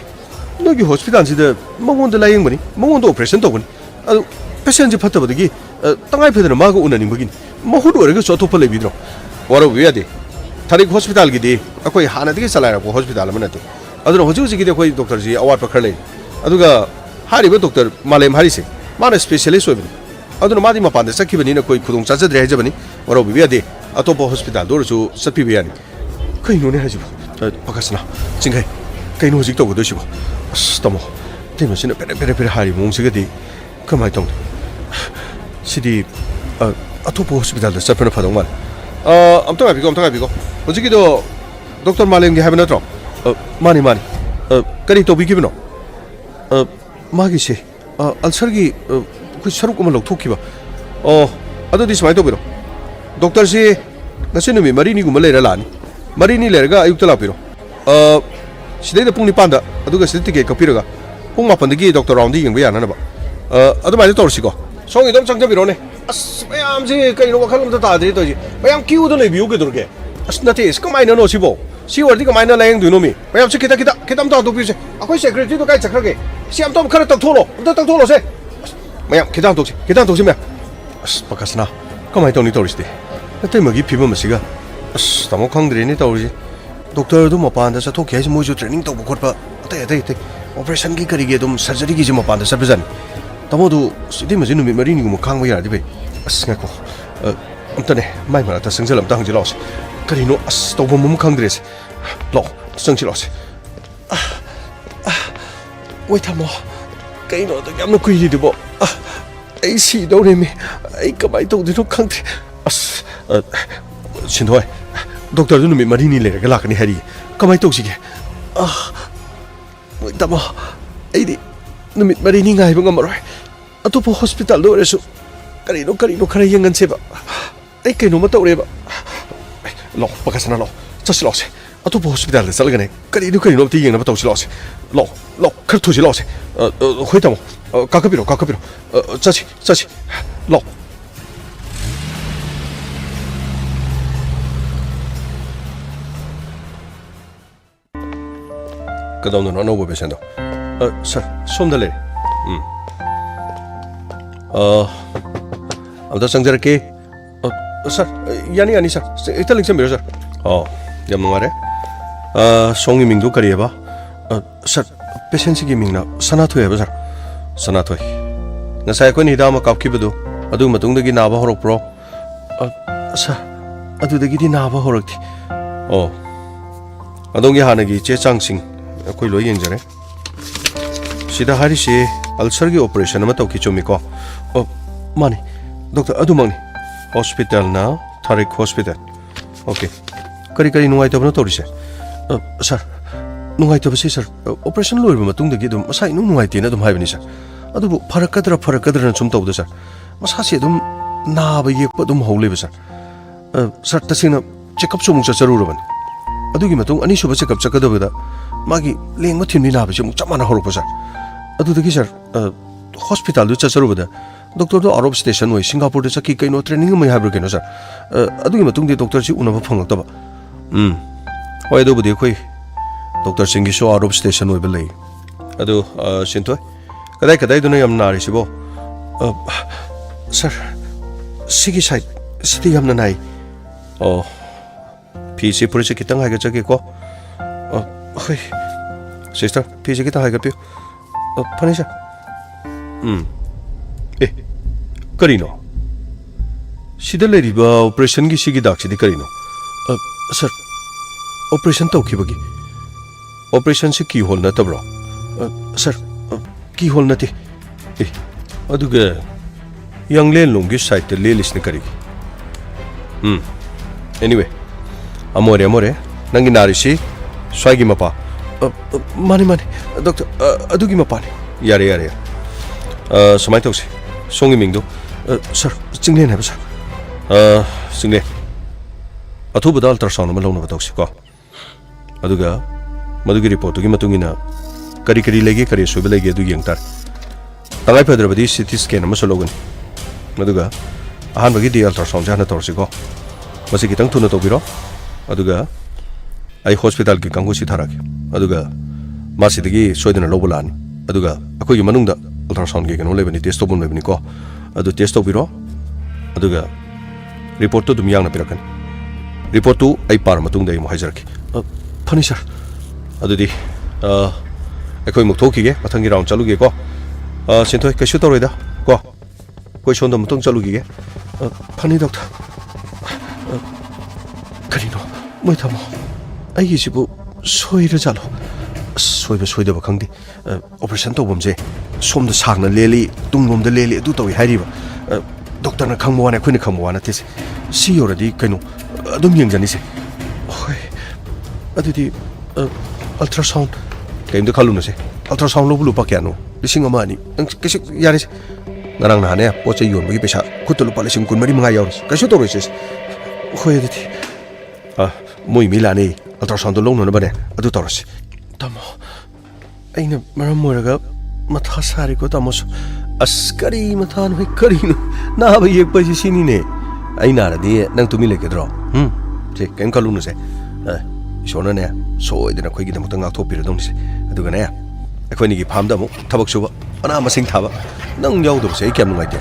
ꯅꯣꯏꯒꯤ ꯍꯣꯁꯄꯤꯇꯥꯜꯁꯤꯗ ꯃꯉꯣꯟꯗ ꯂꯥꯌꯦꯡꯕꯅꯤ ꯃꯉꯣꯟꯗ ꯑꯣꯄꯔꯦꯁꯟ ꯇꯧꯕꯅꯤ ꯑꯗꯨ ꯄꯦꯁꯦꯟꯁꯦ ꯐꯠꯇꯕꯗꯒꯤ ꯇꯉꯥꯏꯐꯗꯅ ꯃꯥꯒ ꯎꯅꯅꯤꯡꯕꯒꯤꯅꯤ ꯃꯍꯨꯠ ꯑꯣꯏꯔꯒꯁꯨ ꯑꯇꯣꯞꯄ ꯂꯩꯕꯤꯗ꯭ꯔꯣ ꯋꯥꯔꯧꯕꯤꯕ ꯌꯥꯗꯦ ꯊꯥꯔꯤꯛ ꯍꯣꯁꯄꯤꯇꯥꯜꯒꯤꯗꯤ ꯑꯩꯈꯣꯏ ꯍꯥꯟꯅꯗꯒꯤ ꯆꯂꯥꯏꯔꯛꯄ ꯍꯣꯁꯄꯤꯇꯥꯜ ꯑꯃ ꯅꯠꯇꯦ ꯑꯗꯨꯅ ꯍꯧꯖꯤꯛꯀꯤꯗꯤ ꯑꯩꯈꯣꯏ ꯗꯣꯛꯇꯔꯁꯤ ꯑꯋꯥꯠꯄ ꯈꯔ ꯂꯩ ꯑꯗꯨꯒ ꯍꯥꯏꯔꯤꯕ ꯗꯣꯛꯇꯔ ꯃꯥꯂꯦꯝ ꯍꯥꯏꯔꯤꯁꯦ ꯃꯥꯅ ꯁ꯭ꯄꯦꯁꯤꯌꯦꯂꯤꯁ ꯑꯣꯏꯕꯅꯤ ꯑꯗꯨꯅ ꯃꯥꯗꯤ ꯃꯄꯥꯟꯗ ꯆꯠꯈꯤꯕꯅꯤꯅ ꯑꯩꯈꯣꯏ ꯈꯨꯗꯣꯡ ꯆꯥꯖꯗ꯭ꯔꯦ ꯍꯥꯏꯖꯕꯅꯤ ꯋꯥꯔꯧꯕꯤꯕ ꯌꯥꯗꯦ ꯑꯇꯣꯞꯄ ꯍꯣꯁꯄꯤꯇꯥꯜꯗ ꯑꯣꯏꯔꯁꯨ ꯆꯠꯄꯤꯕ ꯌꯥꯅꯤ ꯀꯩꯅꯣꯅꯦ ꯍꯥꯏꯁꯤꯕꯣ ꯄꯀꯥꯁꯅꯥ ꯆꯤꯡꯈꯩ ꯀꯩꯅꯣ ꯍꯧꯖꯤꯛ ꯇꯧꯒꯗꯣꯏꯁꯤꯕꯣ ꯑꯁ ꯇꯥꯃꯣ ꯇꯩꯃꯁꯤꯅ ꯄꯦꯔꯦ ꯍꯥꯏꯔꯤꯕ ꯃꯑꯣꯡꯁꯤꯒꯗꯤ ꯀꯃꯥꯏꯅ ꯇꯧꯅꯤ ꯁꯤꯗꯤ ꯑꯇꯣꯞꯄ ꯍꯣꯁꯄꯤꯇꯥꯜꯗ ꯆꯠꯄꯅ ꯐꯗꯧ ꯃꯥꯜꯂꯦ ꯑꯝꯇ ꯉꯥꯏꯕꯤꯀꯣ ꯍꯧꯖꯤꯛꯀꯤꯗꯣ ꯗꯣꯛꯇꯔ ꯃꯥꯂꯦꯝꯒꯤ ꯍꯥꯏꯕ ꯅꯠꯇ꯭ꯔꯣ ꯃꯥꯅꯤ ꯀꯔꯤ ꯇꯧꯕꯤꯈꯤꯕꯅꯣ ꯃꯥꯒꯤꯁꯦ ꯑꯜꯁꯔꯒꯤ ꯑꯩꯈꯣই ꯁꯔꯨꯛ ꯑꯃ ꯂꯧꯊꯣꯛꯈꯤꯕ ꯑꯗꯨꯗꯤ ꯁꯨꯃꯥꯏꯅ ꯇꯧꯕꯤꯔꯣ ꯗꯣꯛꯇꯔꯁꯤ ꯉꯁꯤ ꯅꯨꯃꯤꯠ 4-5 ꯂꯩꯔ ꯂꯥꯛꯑꯅꯤ 4 ꯂꯩꯔꯒ ꯑꯌꯨꯛꯇ ꯂꯥꯛꯄꯤꯔꯣ ꯁꯤꯗꯩꯗ ꯄꯨꯡ 9ꯗ ꯑꯗꯨꯒ ꯁꯤꯗ ꯇꯤꯀꯦꯠ ꯀꯛꯄꯤꯔꯒ ꯄꯨꯡ 8ꯗꯒꯤ ꯗꯣꯛꯇꯔ ꯔꯥꯎꯟꯗ ꯌꯦꯡꯕ ꯌꯥꯅꯅꯕ ꯑꯗꯨꯃꯥꯏꯅ ꯇꯧꯔꯁꯤꯀꯣ ꯁꯣꯝꯒꯤꯗꯣ ꯆꯪꯖꯕꯤꯔꯣꯅꯦ ꯑꯁ ꯃꯌꯥꯝꯁꯦ ꯀꯩꯅꯣ ꯋꯥꯈꯜ ꯑꯝꯇ ꯇꯥꯗ꯭ꯔꯦ ꯇꯧꯔꯤꯁꯦ ꯃꯌꯥꯝ ꯀ꯭ꯌꯨꯗ ꯂꯩꯕꯤꯌꯨ ꯀꯩꯗꯧꯔꯒꯦ ꯑꯁ ꯅꯠꯇꯦ ꯀꯃꯥꯏꯅꯅꯣ ꯁꯤꯕꯣ ꯁꯤ ꯑꯣꯏꯔꯗꯤ ꯀꯃꯥꯏꯅ ꯂꯥꯌꯦꯡꯗꯣꯏꯅꯣ ꯃꯤ ꯃꯌꯥꯝꯁꯦ ꯈꯤꯇꯪ ꯇꯧꯊꯣꯛꯄꯤꯁꯦ ꯑꯩꯈꯣꯏ ꯁꯦꯀ꯭ꯔꯦꯇꯔꯤꯗꯣ ꯀꯥꯏ ꯆꯠꯈ꯭ꯔꯒꯦ ꯁꯤ ꯑꯝꯇ ꯈꯔ ꯇꯧꯊꯣꯛꯂꯣꯁꯦ ꯑꯁ ꯃꯌꯥꯝ ꯈꯤꯇꯪ ꯇꯧꯁꯤ ꯃꯌꯥꯝ ꯑꯁ ꯄꯀꯥꯁꯅꯥ ꯀꯃꯥꯏꯅ ꯇꯧꯅꯤ ꯇꯧꯔꯤꯁꯤꯗꯤ ꯅꯇꯩꯃꯒꯤ ꯐꯤꯕꯝ ꯑꯁꯤꯒ ꯑꯁ ꯇꯥꯃꯣ ꯈꯪꯗ꯭ꯔꯦꯅꯦ ꯇꯧꯔꯤꯁꯦ ꯗꯣꯛꯇꯔꯗꯨ ꯃꯄꯥꯟꯗ ꯆꯠꯊꯣꯛꯈꯤ ꯍꯥꯏꯁꯦ ꯃꯣꯏꯁꯨ ꯇ꯭ꯔꯦꯅꯤꯡ ꯇꯧꯕ ꯈꯣꯠꯄ ꯑꯇꯩ operation ki kari ge dum surgery ki jima panda sarbejan tamo du sidi maji numi mari ni mu khang ba yar di be as nga ko amtane mai mara ta singjalam ta hangji los kari no as to bom khang dres lo singji los wait tamo kai no da yam no kui di bo ai si do ne me ai ka bai to di no khang as 신도이 doctor 좀 마리니 레가 라크니 하리 가만히 똑시게 뭐 담아 에이디 놈이 마리니 가이 뭔가 말어 아토포 호스피탈 로레서 까리노 카라 영간 세바 에이 그놈 또 오래바 로 바카스나 로 자실로세 아토포 호스피탈에 살가네 까리노 티 영나 또 실로세 로 카르토시 로세 회담 가급이로 자치 로 그다음은 어느 부분에서도 sir somdale 아무튼 상자르게 sir yani sir 이탈릭 좀 밀어 sir 염노아래 송이 민도 거리 해봐 sir 페션시기 민나 사나토 해봐 sir 사나토 나사이 건 이다마 갑기부도 아두 마동덕이 나바 호록 프로 sir 아두덕이 나바 호록티 아동이 하나기 제장싱 कोई लोई engine है सीधा हारी से ulcer की operation में तो किचोमी को माने डॉक्टर अदुमंग हॉस्पिटल ना थारिक हॉस्पिटल ओके करी नुआई तब न तोरी से सर नुआई तब से सर ऑपरेशन लोई में तुंग दगी दुम मसाई नुआई तीन दुम हाई बनी सर अदुबु फरक सुम तब सर मसा से दुम नाब येक दुम हौले सर सर तसिंग चेकअप सुमुक चरूर बन अदुगी मतुंग अनी सुबह चेकअप चकदबदा मागी लेंग थिन नाबसे मुक चमाना हरप सर अदुदगी सर हॉस्पिटल दु चचरुबदा डॉक्टर दो आउट ऑफ स्टेशन होय सिंगापुर दे चकी कइनो ट्रेनिंग मै हाब्र केनो सर अदुगी मतुंग दे डॉक्टर सी उनबा फंगतबा होय दोबदि खोय डॉक्टर सिंगी सो आउट ऑफ स्टेशन होय बलै अदु सिंथो कदाई दुना यम नारि सिबो सर सिगी साइड सिटी यमना नाइ पीसी पुलिस कितंग हागे चके को Hey, sister, pizza kita hai kapiyo. Pani sir. Karino. Sida le riba operation ki sigi dak sidi karino. Sir, operation tau ki bagi. Operation se key hole na tabro. Sir, key hole na ti. Aduga young len lungi side te le list ni kari. Anyway, amore, nangi nari si. स्वाइगी Mopa माने doctor अदुगी मपाने यारे समाय तौसे सोंगी मिंगदो sir Chinglen है sir चिंगले अथुबदा ultrasound म लौना तौसे को अदुगा मदुगी report तुगी मतुंगिना करी लेगे करी सुबे लेगे दु यंगतार तंगाय फदरबदी सीटी स्कैन म सलोगन मदुगा अहान बगी दी अल्ट्रासाउंड जाना तौसे को मसे कितंग थुना तौबिरो अदुगा आई हॉस्पिटल की कंगू सिथाराके अदुगा मासिदगी सोयदना लोबलानी अदुगा अखोगी मनुंगदा अल्ट्रासाउंड के कनो लेबनी टेस्ट तोबन लेबनी को अदु टेस्ट तोबिरो अदुगा रिपोर्ट तो दुम यांगना पिरकन रिपोर्ट तो आई पार मतुंगदा इमो हाइजरके फनी सर अदुदी अखोई मुक थोखिगे मथंगी राउंड चलुगे को सिंथोय कैसु तोरैदा को कोई सोंदा मतुंग चलुगे फनी डॉक्टर करिनो मै थमो 아이기지부 소이를 잘로 소이버 강디 오퍼레이션 또 범제 솜도 상나 레리 뚱놈도 레리 두 또이 하리바 독터나 강모와네 코니 강모와나 테세 시요라디 그노 좀 영자니세 호이 아디디 알트라사운드 게임도 칼루노세 알트라사운드 로블로 바뀌아노 리싱 어마니 계속 야리세 나랑 나네 포체 요르기 베샤 쿠틀로 팔리싱 군머리 mga 야우스 계속 또르세 호이 아디디 모이 밀라네 अल्ट्रासाउंड लोन न बने अदु तोरस तमो अइना मरम मोरगा मथा सारी को तमोस अस्करी मथान होय करिनो ना बे एक पजी सिनी ने अइना रदि नंग तुमि लेकेद्रो जे केम कलुनु से सोना ने सोइदना खोइगी दम तंग आथो पिर दंसे अदुगा ने अखोइनि की फाम दमु थबक सुबा अना मसिंग थाबा नंग याउदो से केम नुगाइते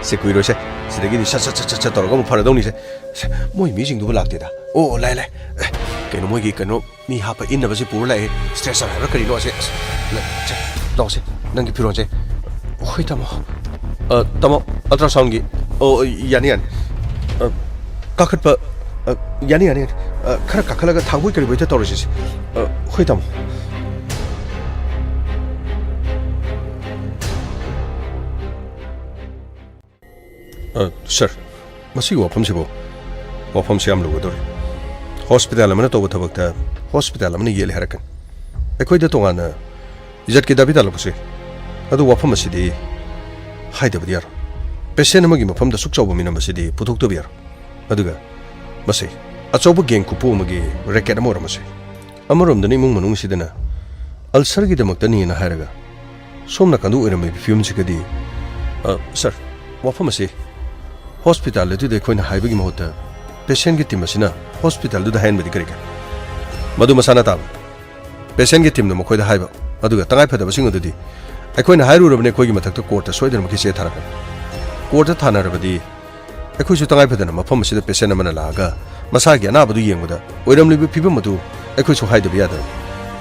से कुइरो से सिदगी सच तोरगा मु फरदौनि से मोइ मिजिंग दुबो लागतेदा ओ लाइ kayno moigi kayno mi hapa inna basi pur lai stressor ha kari lo ase lo se nang ki piron se hoi tamo tamo ultrasound gi yani yan kakhat pa yani khara kakhala ga thangui kari boita torisi hoi tamo sir masi wafam sibo wafam siam lo dor hospital amana to thabakta hospital amana yel harakan ekoi da tongana izat ki dabi dalapuse adu wafam asidi haida badiar patient amagi mafam da sukchaw bamina masidi puthok to biar aduga masi achobu geng kupu amagi racket amora masi amarom dani mung manung sidana ulcer gi damakta ni na haraga somna kandu irami film chikadi sir wafam asi hospital le de koina haibagi mahota patient gi team asina hospital du da hand badi kare madu masana ta patient gi team no mokoi da haiba aduga tangai phada basing odudi akoina hairu robne koi gi mathak to court ta soider maki se thara court ta thana rabadi akoi su tangai phada na mafam asida patient amana laga masa gi ana badu yengmuda oiram libi phibam madu akoi su haida biya da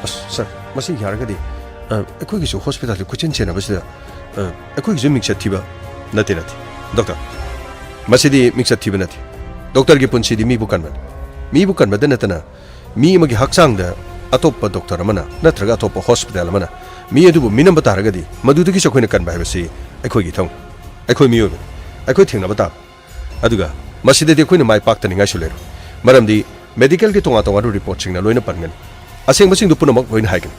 sir masi yarga di akoi gi su hospital le kuchen chena basida akoi gi mix thiba nati doctor masidi mix thiba nati doctor gi punsi di mi bukan da natana mi magi haksang da atoppa doctor amana natraga atoppa hospital amana mi adubu minam bataraga di madu gi chokhoi na kan bai basi akhoi gi thong akhoi mi obe akhoi thengna bata aduga masidi de khoina mai pak ta ninga shulero maram di medical gi tonga tonga report sing na loina pangan aseng basing du punamak loina haigan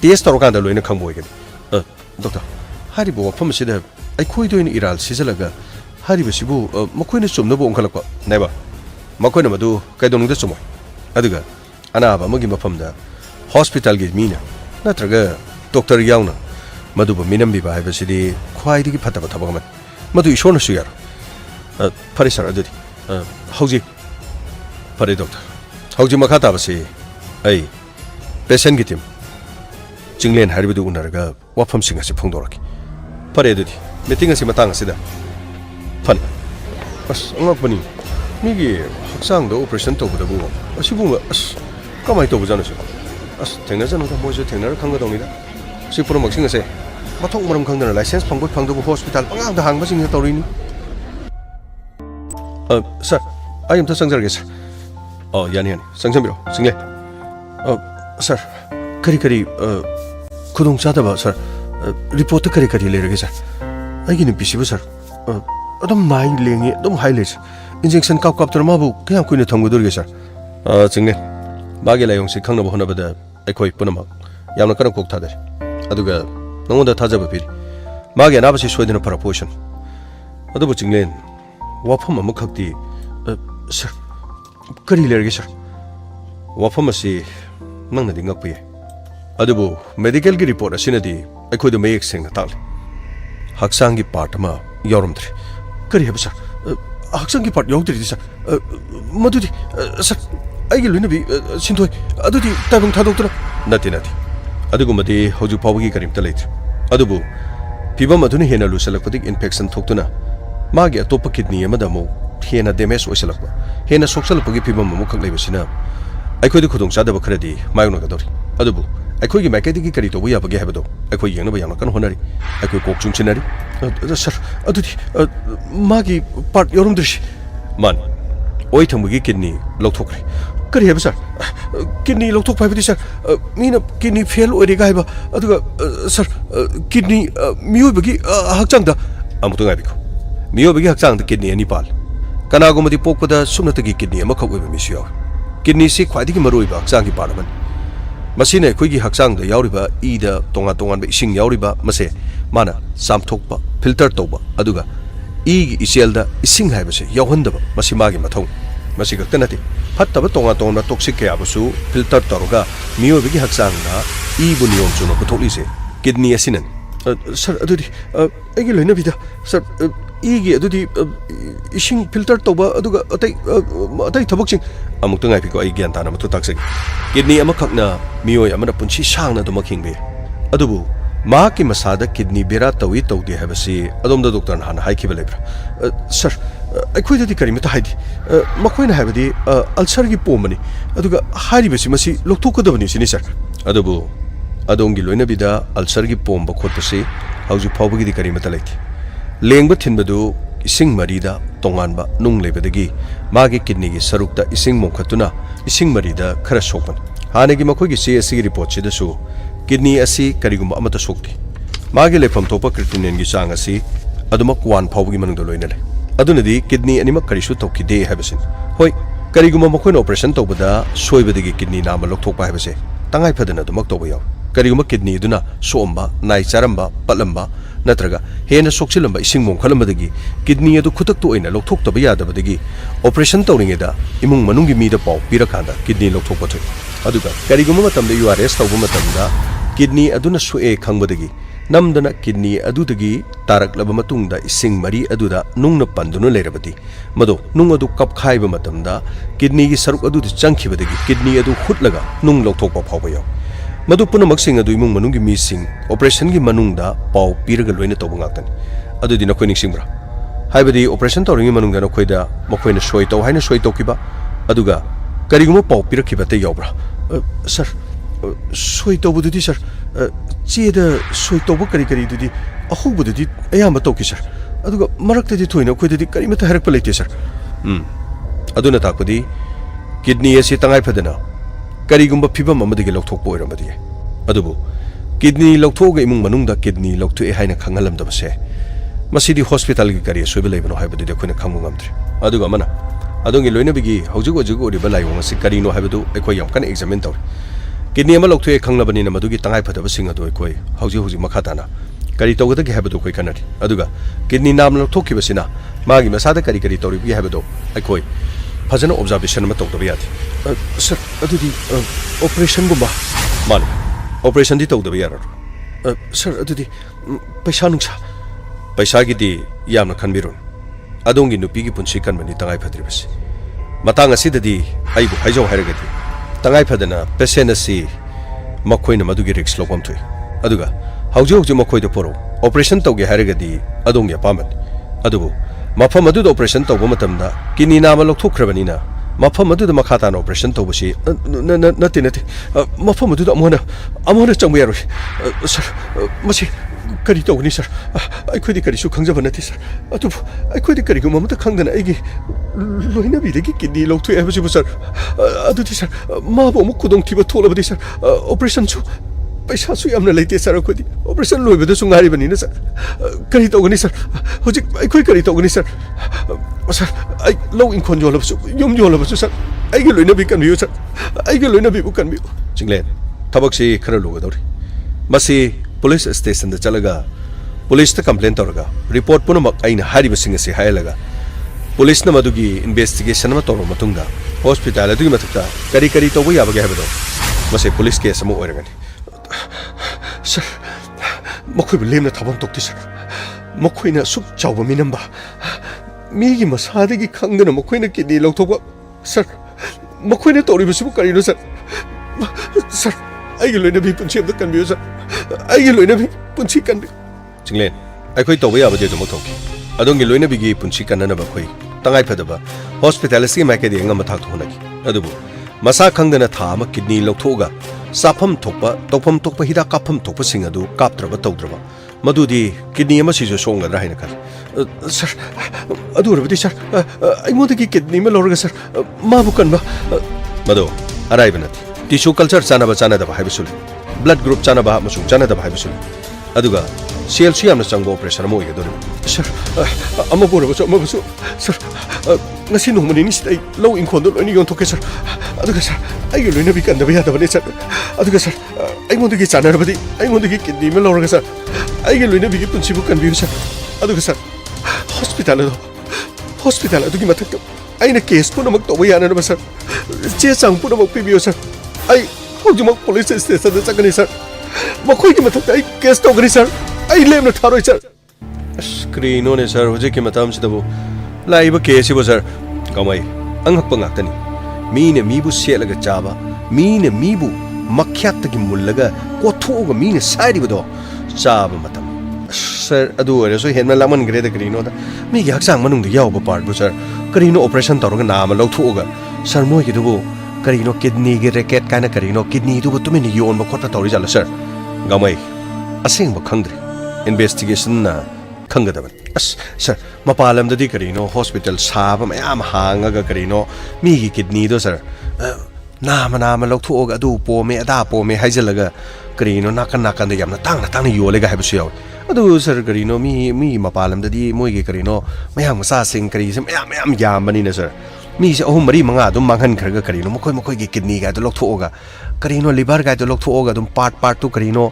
test torokan da loina khangbo igen doctor hari bo pham sida akhoi doin iral sijalaga hari basibu makoina chumna bo ongkhalakpa naiba makoina madu kaidong da chumo aduga anaba magi mafamda hospital gi mina natraga doctor yauna madu ba minam bi ba habasidi khwai digi phataba thabagaman madu ishona suyar phari sar adudi hauji phari doctor hauji makha ta basi ai patient gi tim jinglen haribidu unaraga wafam singa si phongdoraki phari adudi meeting asi matang asida fan as angak bani migi haksang do operation to budabu asibu as kamai to bujana se as thengna janu da mojo thengna khanga dongida si puro maksing ase mathok maram khangdana license phangbo phangdo hospital panga da hangba sing torini sir I am to sangjar ge sir yani sangjam biro single sir kari khudong chada ba sir report kari le rage sir ai gi ni bisibu sir adam nai lengi dum highlights injection kap tar ma bu kya kuina thangudor ge sir single magi layong si khangna bahona bada ekoi punama yamna kana kok thadar aduga nongoda thajaba pir magi na basi soidina para position adubu chinglen wafam am khakti sir kari lerge sir wafam asi nangna dingak pi adubu medical gi report asinadi ekoi de mek sing tal haksang gi part ma yorumdri kari hab sir haksang gi part yogdri sir madudi sir aigi luina bi sinthoi adudi tabung thadoktra nati adugumati hoju pawgi karim talait adubu pibam aduni hena lusalakpadik infection thoktuna magi atopa kidney amada mo hena damage oisalakpa hena soksalapagi pibam mo khak leibasina aikoi khudong chadaba kharadi mayong nagadori adubu aikoi gi maikadi gi kari to buya bagi habado aikoi yengna bayang kan honari aikoi kok chungchinari sir adudi magi part yorum drish man oi thamgi kidney lokthokre kari heba sir kidney lokthok phaibadi sir mina kidney fail oiriga heba aduga sir kidney miobagi hakchang da amutu ngai biko miobagi hakchang da kidney ani pal kana gomadi pokpada sumnatagi kidney ama khaweba misiyo kidney si khwaidigi maroiba hakchang gi parman masine khoigi hakchang da yauriba i da tongan ba ising yauriba mase mana samthokpa filter toba aduga i gi isel da ising haibase yawhandaba masi magi mathong masi gaktanati fattaba tonga toxic kaya basu filter toroga miobigi haksang na i buniyom chuno putholi kidney asinan sir adudi agi loina bida sir i gi adudi ising filter toba aduga atai thabok sing amuk tangai piko ai gyan tana matu taksek kidney amakhakna mioi amana punchi sangna do makhingbe adubu ma ki masada kidney bera tawi tawde habasi adom da doctor han hai khibelebra sir ꯑꯩꯈꯣꯏꯗꯗꯤ ꯀꯔꯤꯃꯠꯇ ꯍꯥꯏꯗꯦ ꯃꯈꯣꯏꯅ ꯍꯥꯏꯕꯗꯤ ꯑꯜꯁꯔꯒꯤ ꯄꯣꯝꯕꯅꯤ ꯑꯗꯨꯒ ꯍꯥꯏꯔꯤꯕꯁꯤ ꯃꯁꯤ ꯂꯧꯊꯣꯛꯀꯗꯕꯅꯤ ꯁꯤꯅꯤ sir ꯑꯗꯨꯕꯨ ꯑꯗꯣꯝꯒꯤ ꯂꯣꯏꯅꯕꯤꯗ ꯑꯜꯁꯔꯒꯤ ꯄꯣꯝꯕ ꯈꯣꯠꯄꯁꯤ ꯍꯧꯖꯤꯛ ꯐꯥꯎꯕꯒꯤꯗꯤ ꯀꯔꯤꯃꯠꯇ ꯂꯩꯇꯦ ꯂꯦꯡꯕ ꯊꯤꯟꯕꯗꯨ ꯏꯁꯤꯡ ꯃꯔꯤꯗ ꯇꯣꯉꯥꯟꯕ ꯅꯨꯡ ꯂꯩꯕꯗꯒꯤ ꯃꯥꯒꯤ ꯀꯤꯗꯅꯤꯒꯤ ꯁꯔꯨꯛꯇ ꯏꯁꯤꯡ ꯃꯣꯡꯈꯠꯇꯨꯅ ꯏꯁꯤꯡ ꯃꯔꯤꯗ ꯈꯔ ꯁꯣꯛꯄꯅꯤ ꯍꯥꯟꯅꯒꯤ ꯃꯈꯣꯏꯒꯤ ꯆꯦ ꯑꯁꯤꯒꯤ ꯔꯤꯄꯣꯔꯠꯁꯤꯗꯁꯨ ꯀꯤꯗꯅꯤ ꯑꯁꯤ ꯀꯔꯤꯒꯨꯝꯕ ꯑꯃꯠꯇ ꯁꯣꯛꯇꯦ ꯃꯥꯒꯤ ꯂꯩꯐꯝ ꯊꯣꯛꯄ ꯀ꯭ꯔꯤꯇꯤꯅꯤꯟꯒꯤ ꯆꯥꯡ ꯑꯁꯤ ꯑꯗꯨꯃꯛ 1 ꯐꯥꯎꯕꯒꯤ ꯃꯅꯨꯡꯗ ꯂꯣꯏꯅ ꯂꯩ ꯑꯗꯨꯅꯗꯤ ꯀꯤꯗꯅꯤ ꯑꯅꯤꯃꯛ ꯀꯔꯤꯁꯨ ꯇꯧꯈꯤꯗꯦ ꯍꯥꯏꯕꯁꯤꯅꯤ ꯍꯣꯏ ꯀꯔꯤꯒꯨꯝꯕ ꯃꯈꯣꯏꯅ ꯑꯣꯄꯔꯦꯁꯟ ꯇꯧꯕꯗ ꯁꯣꯏꯕꯗꯒꯤ ꯀꯤꯗꯅꯤ ꯅꯥꯝꯃ ꯂꯧꯊꯣꯛꯄ ꯍꯥꯏꯕꯁꯦ ꯇꯉꯥꯏ ꯐꯗꯅ ꯑꯗꯨꯃꯛ ꯇꯧꯕ ꯌꯥꯎꯏ ꯀꯔꯤꯒꯨꯝꯕ ꯀꯤꯗꯅꯤ ꯑꯗꯨꯅ ꯁꯣꯛꯑꯝꯕ ꯅꯥꯏ ꯆꯥꯔꯝꯕ ꯄꯠꯂꯝꯕ ꯅꯠꯇ꯭ꯔꯒ ꯍꯦꯟꯅ ꯁꯣꯛꯆꯤꯜꯂꯝꯕ ꯏꯁꯤꯡ ꯃꯣꯡꯈꯠꯂꯝꯕꯗꯒꯤ ꯀꯤꯗꯅꯤ ꯑꯗꯨ ꯈꯨꯗꯛꯇ ꯑꯣꯏꯅ ꯂꯧꯊꯣꯛꯇꯕ ꯌꯥꯗꯕꯗꯒꯤ ꯑꯣꯄꯔꯦꯁꯟ ꯇꯧꯔꯤꯉꯩꯗ ꯏꯃꯨꯡ ꯃꯅꯨꯡꯒꯤ ꯃꯤꯗ ꯄꯥꯎ ꯄꯤꯔꯀꯥꯟꯗ ꯀꯤꯗꯅꯤ ꯂꯧꯊꯣꯛꯄ ꯊꯣꯛꯏ ꯑꯗꯨꯒ ꯀꯔꯤꯒꯨꯝꯕ ꯃꯇꯝꯗ URS ꯇꯧꯕ ꯃꯇꯝꯗ ꯀꯤꯗꯅꯤ ꯑꯗꯨꯅ ꯁꯣꯛꯑꯦ ꯈꯪꯕꯗꯒꯤ ꯅꯝꯗꯅ ꯀꯤꯗꯅꯤ ꯑꯗꯨꯗꯒꯤ ꯇꯥꯔꯛꯂꯕ ꯃꯇꯨꯡꯗ ꯏꯁꯤꯡ ꯃꯔꯤ ꯑꯗꯨꯗ ꯅꯨꯡꯅ ꯄꯟꯗꯨꯅ ꯂꯩꯔꯕꯗꯤ ꯃꯗꯣ ꯅꯨꯡ ꯑꯗꯨ ꯀꯞꯈꯥꯏꯕ ꯃꯇꯝꯗ ꯀꯤꯗꯅꯤꯒꯤ ꯁꯔꯨꯛ ꯑꯗꯨꯗ ꯆꯪꯈꯤꯕꯗꯒꯤ ꯀꯤꯗꯅꯤ ꯑꯗꯨ ꯍꯨꯠꯂꯒ ꯅꯨꯡ ꯂꯧꯊꯣꯛꯄ ꯐꯥꯎꯕ ꯌꯥꯎꯏ ꯃꯗꯨ ꯄꯨꯝꯅꯃꯛꯁꯤꯡ ꯑꯗꯨ ꯏꯃꯨꯡ ꯃꯅꯨꯡꯒꯤ ꯃꯤꯁꯤꯡ ꯑꯣꯄꯔꯦꯁꯟꯒꯤ ꯃꯅꯨꯡꯗ ꯄꯥꯎ ꯄꯤꯔꯒ ꯂꯣꯏꯅ ꯇꯧꯕ ꯉꯥꯛꯇꯅꯤ ꯑꯗꯨꯗꯤ ꯅꯈꯣꯏ ꯅꯤꯡꯁꯤꯡꯕ꯭ꯔꯥ ꯍꯥꯏꯕꯗꯤ ꯑꯣꯄꯔꯦꯁꯟ ꯇꯧꯔꯤꯉꯩ ꯃꯅꯨꯡꯗ ꯅꯈꯣꯏꯗ ꯃꯈꯣꯏꯅ ꯁꯣꯏ ꯇꯧ ꯍꯥꯏꯅ ꯁꯣꯏ ꯇꯧꯈꯤꯕ ꯑꯗꯨꯒ ꯀꯔꯤꯒꯨꯝꯕ ꯄꯥꯎ ꯄꯤꯔꯛꯈꯤꯕ ꯑꯇꯩ ꯌꯥꯎꯕ꯭ꯔꯥ ꯁꯔ ꯁꯣꯏ ꯇꯧꯕꯗꯨꯗꯤ ꯁꯔ ꯆꯦꯗ ꯁꯣꯏ ꯇꯧꯕ ꯀꯔꯤꯗꯨꯗꯤ ꯑꯍꯧꯕꯗꯨꯗꯤ ꯑꯌꯥꯝꯕ ꯇꯧꯈꯤ ꯁꯔ ꯑꯗꯨꯒ ꯃꯔꯛꯇꯗꯤ ꯊꯣꯏꯅ ꯑꯩꯈꯣꯏꯗꯗꯤ ꯀꯔꯤꯃꯠꯇ ꯍꯥꯏꯔꯛꯄ ꯂꯩꯇꯦ ꯁꯔ ꯑꯗꯨꯅ ꯇꯥꯛꯄꯗꯤ ꯀꯤꯗꯅꯤ ꯑꯁꯤ ꯇꯉꯥꯏ ꯐꯗꯅ ꯀꯔꯤꯒꯨꯝꯕ ꯐꯤꯚꯝ ꯑꯃꯗꯒꯤ ꯂꯧꯊꯣꯛꯄ ꯑꯣꯏꯔꯝꯕꯗꯤ ꯌꯥꯏ ꯑꯗꯨꯕꯨ ꯀꯤꯗꯅꯤ ꯂꯧꯊꯣꯛꯑꯒ ꯏꯃꯨꯡ ꯃꯅꯨꯡꯗ ꯀꯤꯗꯅꯤ ꯂꯧꯊꯣꯛꯑꯦ ꯍꯥꯏꯅ ꯈꯪꯍꯜꯂꯝꯗꯕꯁꯦ ꯃꯁꯤꯗꯤ ꯍꯣꯁꯄꯤꯇꯥꯜꯒꯤ ꯀꯔꯤ ꯑꯁꯣꯏꯕ ꯂꯩꯕꯅꯣ ꯍꯥꯏꯕꯗꯨꯗꯤ ꯑꯩꯈꯣꯏꯅ ꯈꯪꯕ ꯉꯝꯗ꯭ꯔꯦ ꯑꯗꯨꯒ ꯑꯃꯅ ꯑꯗꯣꯝꯒꯤ ꯂꯣꯏꯅꯕꯤꯒꯤ ꯍꯧꯖꯤꯛ ꯑꯣꯏꯔꯤꯕ ꯂꯥꯏꯑꯣꯡ ꯑꯁꯤ ꯀꯔꯤꯅꯣ ꯍꯥꯏꯕꯗꯨ ꯑꯩꯈꯣꯏ ꯌꯥꯝ ꯀꯟꯅ ꯑꯦꯛꯖꯥꯃꯤꯟ ꯇꯧꯔꯤ ꯀꯤꯗꯅꯤ ꯑꯃ ꯂꯧꯊꯣꯛꯑꯦ ꯈꯪꯂꯕꯅꯤꯅ ꯃꯗꯨꯒꯤ ꯇꯉꯥꯏꯐꯗꯕꯁꯤꯡ ꯑꯗꯨ ꯑꯩꯈꯣꯏ ꯍꯧꯖꯤꯛ ꯃꯈꯥ ताना ꯀꯔꯤ ꯇꯧꯒꯗꯒꯦ ꯍꯥꯏꯕꯗꯨ ꯑꯩꯈꯣꯏ ꯈꯟꯅꯔꯤ ꯑꯗꯨꯒ ꯀꯤꯗꯅꯤ ꯅꯥꯝꯅ ꯂꯧꯊꯣꯛꯈꯤꯕꯁꯤꯅ ꯃꯥꯒꯤ ꯃꯁꯥꯗ ꯀꯔꯤ ꯇꯧꯔꯤꯕꯒꯦ ꯍꯥꯏꯕꯗꯨ ꯑꯩꯈꯣꯏ ꯐꯖꯅ ꯑꯣꯕꯖꯥꯔꯕꯦꯁꯟ ꯑꯃ ꯇꯧꯗꯕ ꯌꯥꯗꯦ ꯁꯔ ꯑꯗꯨꯗꯤ ꯑꯣꯄꯔꯦꯁꯟꯒꯨꯝꯕ ꯃꯥꯅꯤ ꯑꯣꯄꯔꯦꯁꯟꯗꯤ ꯇꯧꯗꯕ ꯌꯥꯔꯔꯣꯏ ꯁꯔ ꯑꯗꯨꯗꯤ ꯄꯩꯁꯥ ꯅꯨꯡꯁꯥ ꯄꯩꯁꯥꯒꯤꯗꯤ ꯌꯥꯝꯅ ꯈꯟꯕꯤꯔꯣꯅ ꯑꯗꯣꯝꯒꯤ ꯅꯨꯄꯤꯒꯤ ꯄꯨꯟꯁꯤ ꯀꯟꯕꯅꯤ ꯇꯉꯥꯏ ꯐꯗ꯭ꯔꯤꯕꯁꯤ ꯃꯇꯥꯡ ꯑꯁꯤꯗꯗꯤ ꯑꯩꯕꯨ ꯍꯥꯏꯖꯧ ꯍꯥꯏꯔꯒꯗꯤ ꯇꯉꯥꯏ ꯐꯗꯅ ꯄꯦꯁꯦꯟ ꯑꯁꯤ ꯃꯈꯣꯏꯅ ꯃꯗꯨꯒꯤ ꯔꯤꯛꯁ ꯂꯧꯐꯝ ꯊꯣꯛꯏ ꯑꯗꯨꯒ ꯍꯧꯖꯤꯛ ꯃꯈꯣꯏꯗ ꯄꯣꯔꯛꯎ ꯑꯣꯄꯔꯦꯁꯟ ꯇꯧꯒꯦ ꯍꯥꯏꯔꯒꯗꯤ ꯑꯗꯣꯝꯒꯤ ꯑꯄꯥꯝꯕꯅꯤ ꯑꯗꯨꯕꯨ ꯃꯐꯝ ꯑꯗꯨꯗ ꯑꯣꯄꯔꯦꯁꯟ ꯇꯧꯕ ꯃꯇꯝꯗ ꯀꯤꯗꯅꯤ ꯅꯥꯝꯃ ꯂꯧꯊꯣꯛꯈ꯭ꯔꯕꯅꯤꯅ ꯃꯐꯝ ꯑꯗꯨꯗ ꯃꯈꯥ ꯇꯥꯅ ꯑꯣꯄꯔꯦꯁꯟ ꯇꯧꯕꯁꯤ ꯅꯠꯇꯦ ꯃꯐꯝ ꯑꯗꯨꯗ ꯑꯃꯨꯛ ꯆꯪꯕ ꯌꯥꯔꯣꯏ ꯁꯔ ꯃꯁꯤ ꯀꯔꯤ ꯇꯧꯒꯅꯤ ꯁꯔ ꯑꯩꯈꯣꯏꯗꯤ ꯀꯔꯤꯁꯨ ꯈꯪꯖꯕ ꯅꯠꯇꯦ ꯁꯔ ꯑꯗꯨꯕꯨ ꯑꯩꯈꯣꯏꯗꯤ ꯀꯔꯤꯒꯨꯝꯕ ꯑꯃꯠꯇ ꯈꯪꯗꯅ ꯑꯩꯒꯤ ꯂꯣꯏꯅꯕꯤꯗꯒꯤ ꯀꯤꯗꯅꯤ ꯂꯧꯊꯣꯛꯑꯦ ꯍꯥꯏꯕꯁꯤꯕꯨ ꯁꯔ ꯑꯗꯨꯗꯤ ꯁꯔ ꯃꯥꯕꯨ ꯑꯃꯨꯛ ꯈꯨꯗꯣꯡꯊꯤꯕ ꯊꯣꯛꯂꯕꯗꯤ ꯁꯔ ꯑꯣꯄꯔꯦꯁꯟꯁꯨ पैसा यामना लेते सर अखोदी ऑपरेशन लोइबदसु ngaरिबनिना सर करी तौगनी सर होजिक अखोई करी तौगनी सर सर आई लो इंखोन जोलबसु युम जोलबसु सर आइगे लोइना बि कनबियो सर आइगे लोइना बि कनबियो चिंगलेन थबकसी खरा लोगदौरी मसी पुलिस स्टेशन द चलगा पुलिस त कंप्लेन तौरगा रिपोर्ट पुनमक आइना हारिबसिंग से हायलगा पुलिस न मदुगी इन्वेस्टिगेशन म तौर मतुंगा हॉस्पिटल अदुगी मतुक्ता करी करी तौबो याबगे हाबदो मसे पुलिस केस म ओइरगनी सर मखोइबु लेमना थाबम तोक्ति सर मखोइना सुक चावबा मिनम्बा मीगी मसादगी खंगना मखोइना किडनी लौथोबा सर मखोइना तौरिबसु करिनो सर सर आइगे लोइना भी पुंछि अमदा कनबियो सर आइगे लोइना भी पुंछि कनबि चिंगलेन आइखोइ तौबा याबदे जमो थोकि अदोंगी लोइना बिगी पुंछि कननबा खोइ तंगाइ फदबा हॉस्पिटल से माइकेदे ngam थाक थोनगी अदुबु मसा खंगना था अमा किडनी लौथोगा साफम थोपा तौफम थोपा हिदा काफम थोपा सिंग अदु कापद्रबा तौद्रबा मदुदी किडनी अमा सिजो सोंगद्रा हाइना खल सर अदु रबदि सर आइमोदगी किडनी म लौरगा सर माबु कनबा मदो अराइबा नथि टिश्यू कल्चर चानदबा हाइबसु ब्लड ग्रुप चानबा मसु चानदबा हाइबसु अदुगा सेल सु यामना चंगो ऑपरेशन म ओइगदोरि सर अमा बोरबसु sir ngasi nomani ni stai low in khondo loni yon thoke sir aduga sir ai loina bi kandaba ya dabane sir aduga sir ai modu gi chanar badi ai modu gi kidney me lorga sir ai loina bi punchi bu kan bi sir aduga sir hospital adugi mathak ai na case pu namak to ya na sir che chang pu namak pi bi sir ai hoji mak police station da chakani sir makoi gi mathak ai case to gani sir ai lem na tharoi sir screen on sir hoji ki matam se dabu लाइब केसी बो sir कमाई अंगप ngakani मीने मीबु सेलगा चाबा मीने मीबु मख्यातगी मुल्लगा कोथोगा मीने साइरिबदो चाबा मतम sir adu ore so hen ma laman gre de grino da mi gi haksang manung de yaw ba part bu sir karino operation tawra na ma lok thu ga sir moi gi du bu karino kidney gi racket kana karino kidney du bu tumin yon ba khota tawri jala sir gamai asing ba khangdri investigation na khangga da as sir mapalam da di karino hospital saba mayam hanga ga karino mi gi kidney do sir nama lok thu ga du po me ada po me haijalaga karino nakan da yamna tang yole ga habu siyaw adu sir karino mi mapalam da di moi gi karino mayam sa sing kari sem mayam yamani na sir mi se ahum mari manga dum manghan kharga karino mokoi gi kidney ga lok thu ga karino liver ga lok thu ga dum part tu karino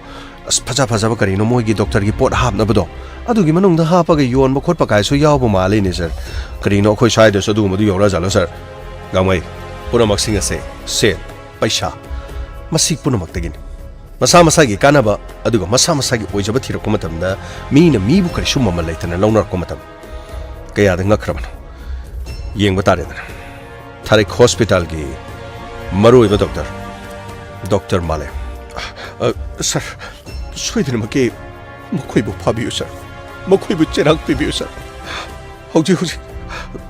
faja ba karino moi gi doctor gi pot hap na bado adu gi manung da ha pa ga yon ba khot pa kai so yaw bu ma le ni sir karino khoi sai da so du madu yawra jalo sir gamai punamak sing ase set paisa masik punamak tagin masa gi kanaba aduga masa gi oijaba thirok ko matamda mi na mi bu kari summa ma leitana launar ko matam kaya da ngakrabano yeng ba tare da Tarik hospital gi maroi ba doctor male sir soidina make mokoi bu phabiu sir mokoi bu cherak pibiu sir hoji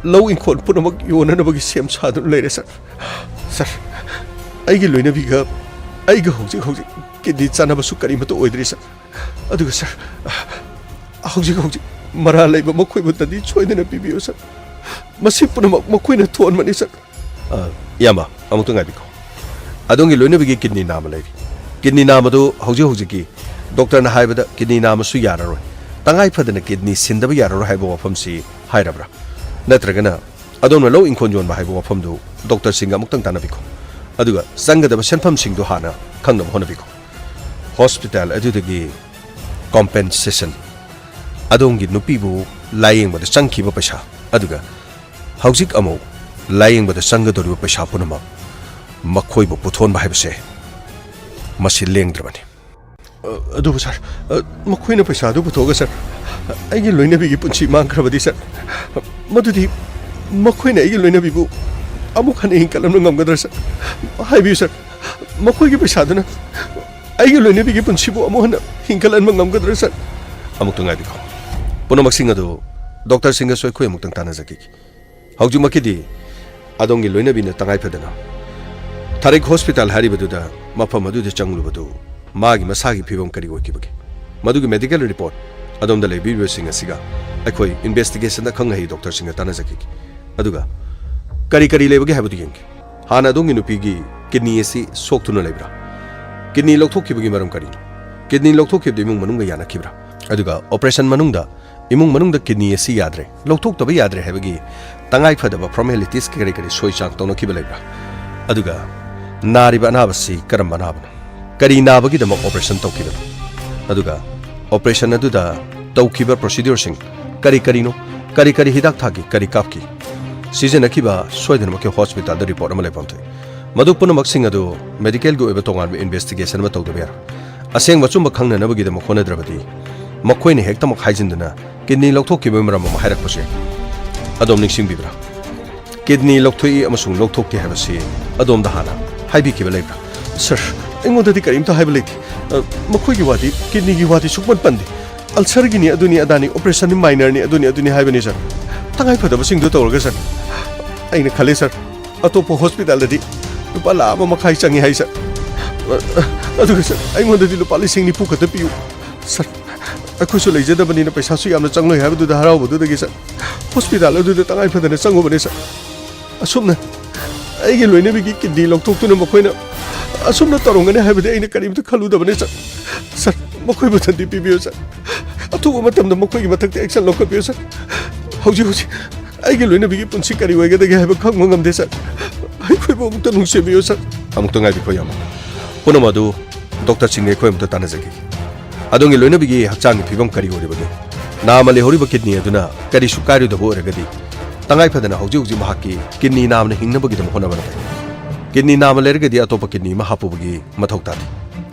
low in khon punamak yona na bagi sem sadu leire sir aigi loina biga aiga hoji kidney chana ba su kari ma to oidri sir aduga sir hoji mara leiba mokoi bu tadi choidina pibiu sir masi punamak mokoi na thon mani sir yamba amutu ngai biko adongi loina bigi kidney nama levi kidney nama do hoji ki doctor na haibada kidney nama su yararoi tangai phadana kidney sindaba yararoi haibo wafam si hairabra natragana adon low in khonjon ba haibo wafam do doctor singa muktang tanabiko aduga sangada senpham sing do hana khangna honabiko hospital adudagi compensation adongi nupi bu layeng bada sangki ba paisa aduga haujik amo layeng bada sanga do paisa punama makhoi bu puthon ba haibse masi lengdrabani adu sir makhoi na paisa du puthoga sir aigi loina bi gi punchi mang khrabadi sir madudi makhoi na aigi loina bi bu amu khane hinkalam ngam gadra sir hai bi sir makhoi gi paisa duna aigi loina bi gi punchi bu amu hana hinkalan ngam gadra sir amuk tungai bi ko puno maksing adu doctor singa soi khoi amuk tang tana jaki hauju makidi adongi loina bi na tangai phadana Tarik hospital hari baduda mafam adu de changlu badu magi masagi phibam kari oki bagi madugi medical report adom da lebi singa siga akhoi investigation da khang hai doctor singa tana jaki aduga kari lebagi habadu yeng hana dongi nupi gi kidney si sok tuna lebra kidney lokthok ki bagi maram kari kidney lokthok ki imung manung ga yana kibra aduga operation manung da imung manung da kidney si yadre lokthok ta ba yadre habagi tangai phadaba formalities kari soi chang tono ki lebra aduga nariba anabasi karam anabana kari nabagi dama operation tawkiba aduga operation aduda tawkiba procedure sing kari no kari hidak thagi kari kapki season akiba soidana make hospital da report amale pamthai madupuna maksing adu medical go eba tongan investigation ma tawda ber aseng machum ba khangna nabagi dama khona drabadi makhoi ne hekta mak haijindana kidney lokthokkiba maram ma hairak pase adom ningsing bibra kidney lokthoi amasung lokthokki habasi adom da hana haibi ki belai sir engoda di karim to haibaliti makhoi gi wadi kidney gi wadi sukman pandi ulcer gi ni aduni adani operation ni minor ni aduni haibani sir tangai phadaba sing do tawrga sir aina khale sir atopo hospital dadi lupa la ma makhai changi hai sir aduga sir engoda di lupa lising ni pukata piu sir akhu su leije da bani na paisa su yamna changloi haibu da harau bu da gi sir hospital adu da tangai phadana chango bani sir asumna aigi loina bi kidney lokthok tuna makhoi asumna tarongane haibade aina karimta khaludabane sir makhoi bathandi pibiyo sir atu matamda makhoi gi mathakte action lokapyo sir hauji aigi loina bi punsi kari waiga dage haiba khangma ngamde sir ai khoi bo mukta nungsebiyo sir amukta ngai bi khoyam punamadu doctor singe khoi mukta tanajagi adongi loina bi hakchang phibam kari horibade namale horiba kidney aduna kari sukari dabo regadi tangai phadana hauji mahaki kidney namna hingnabagi dam khona bana kidney nam lergadi atopa kidney ma hapubagi mathok tadi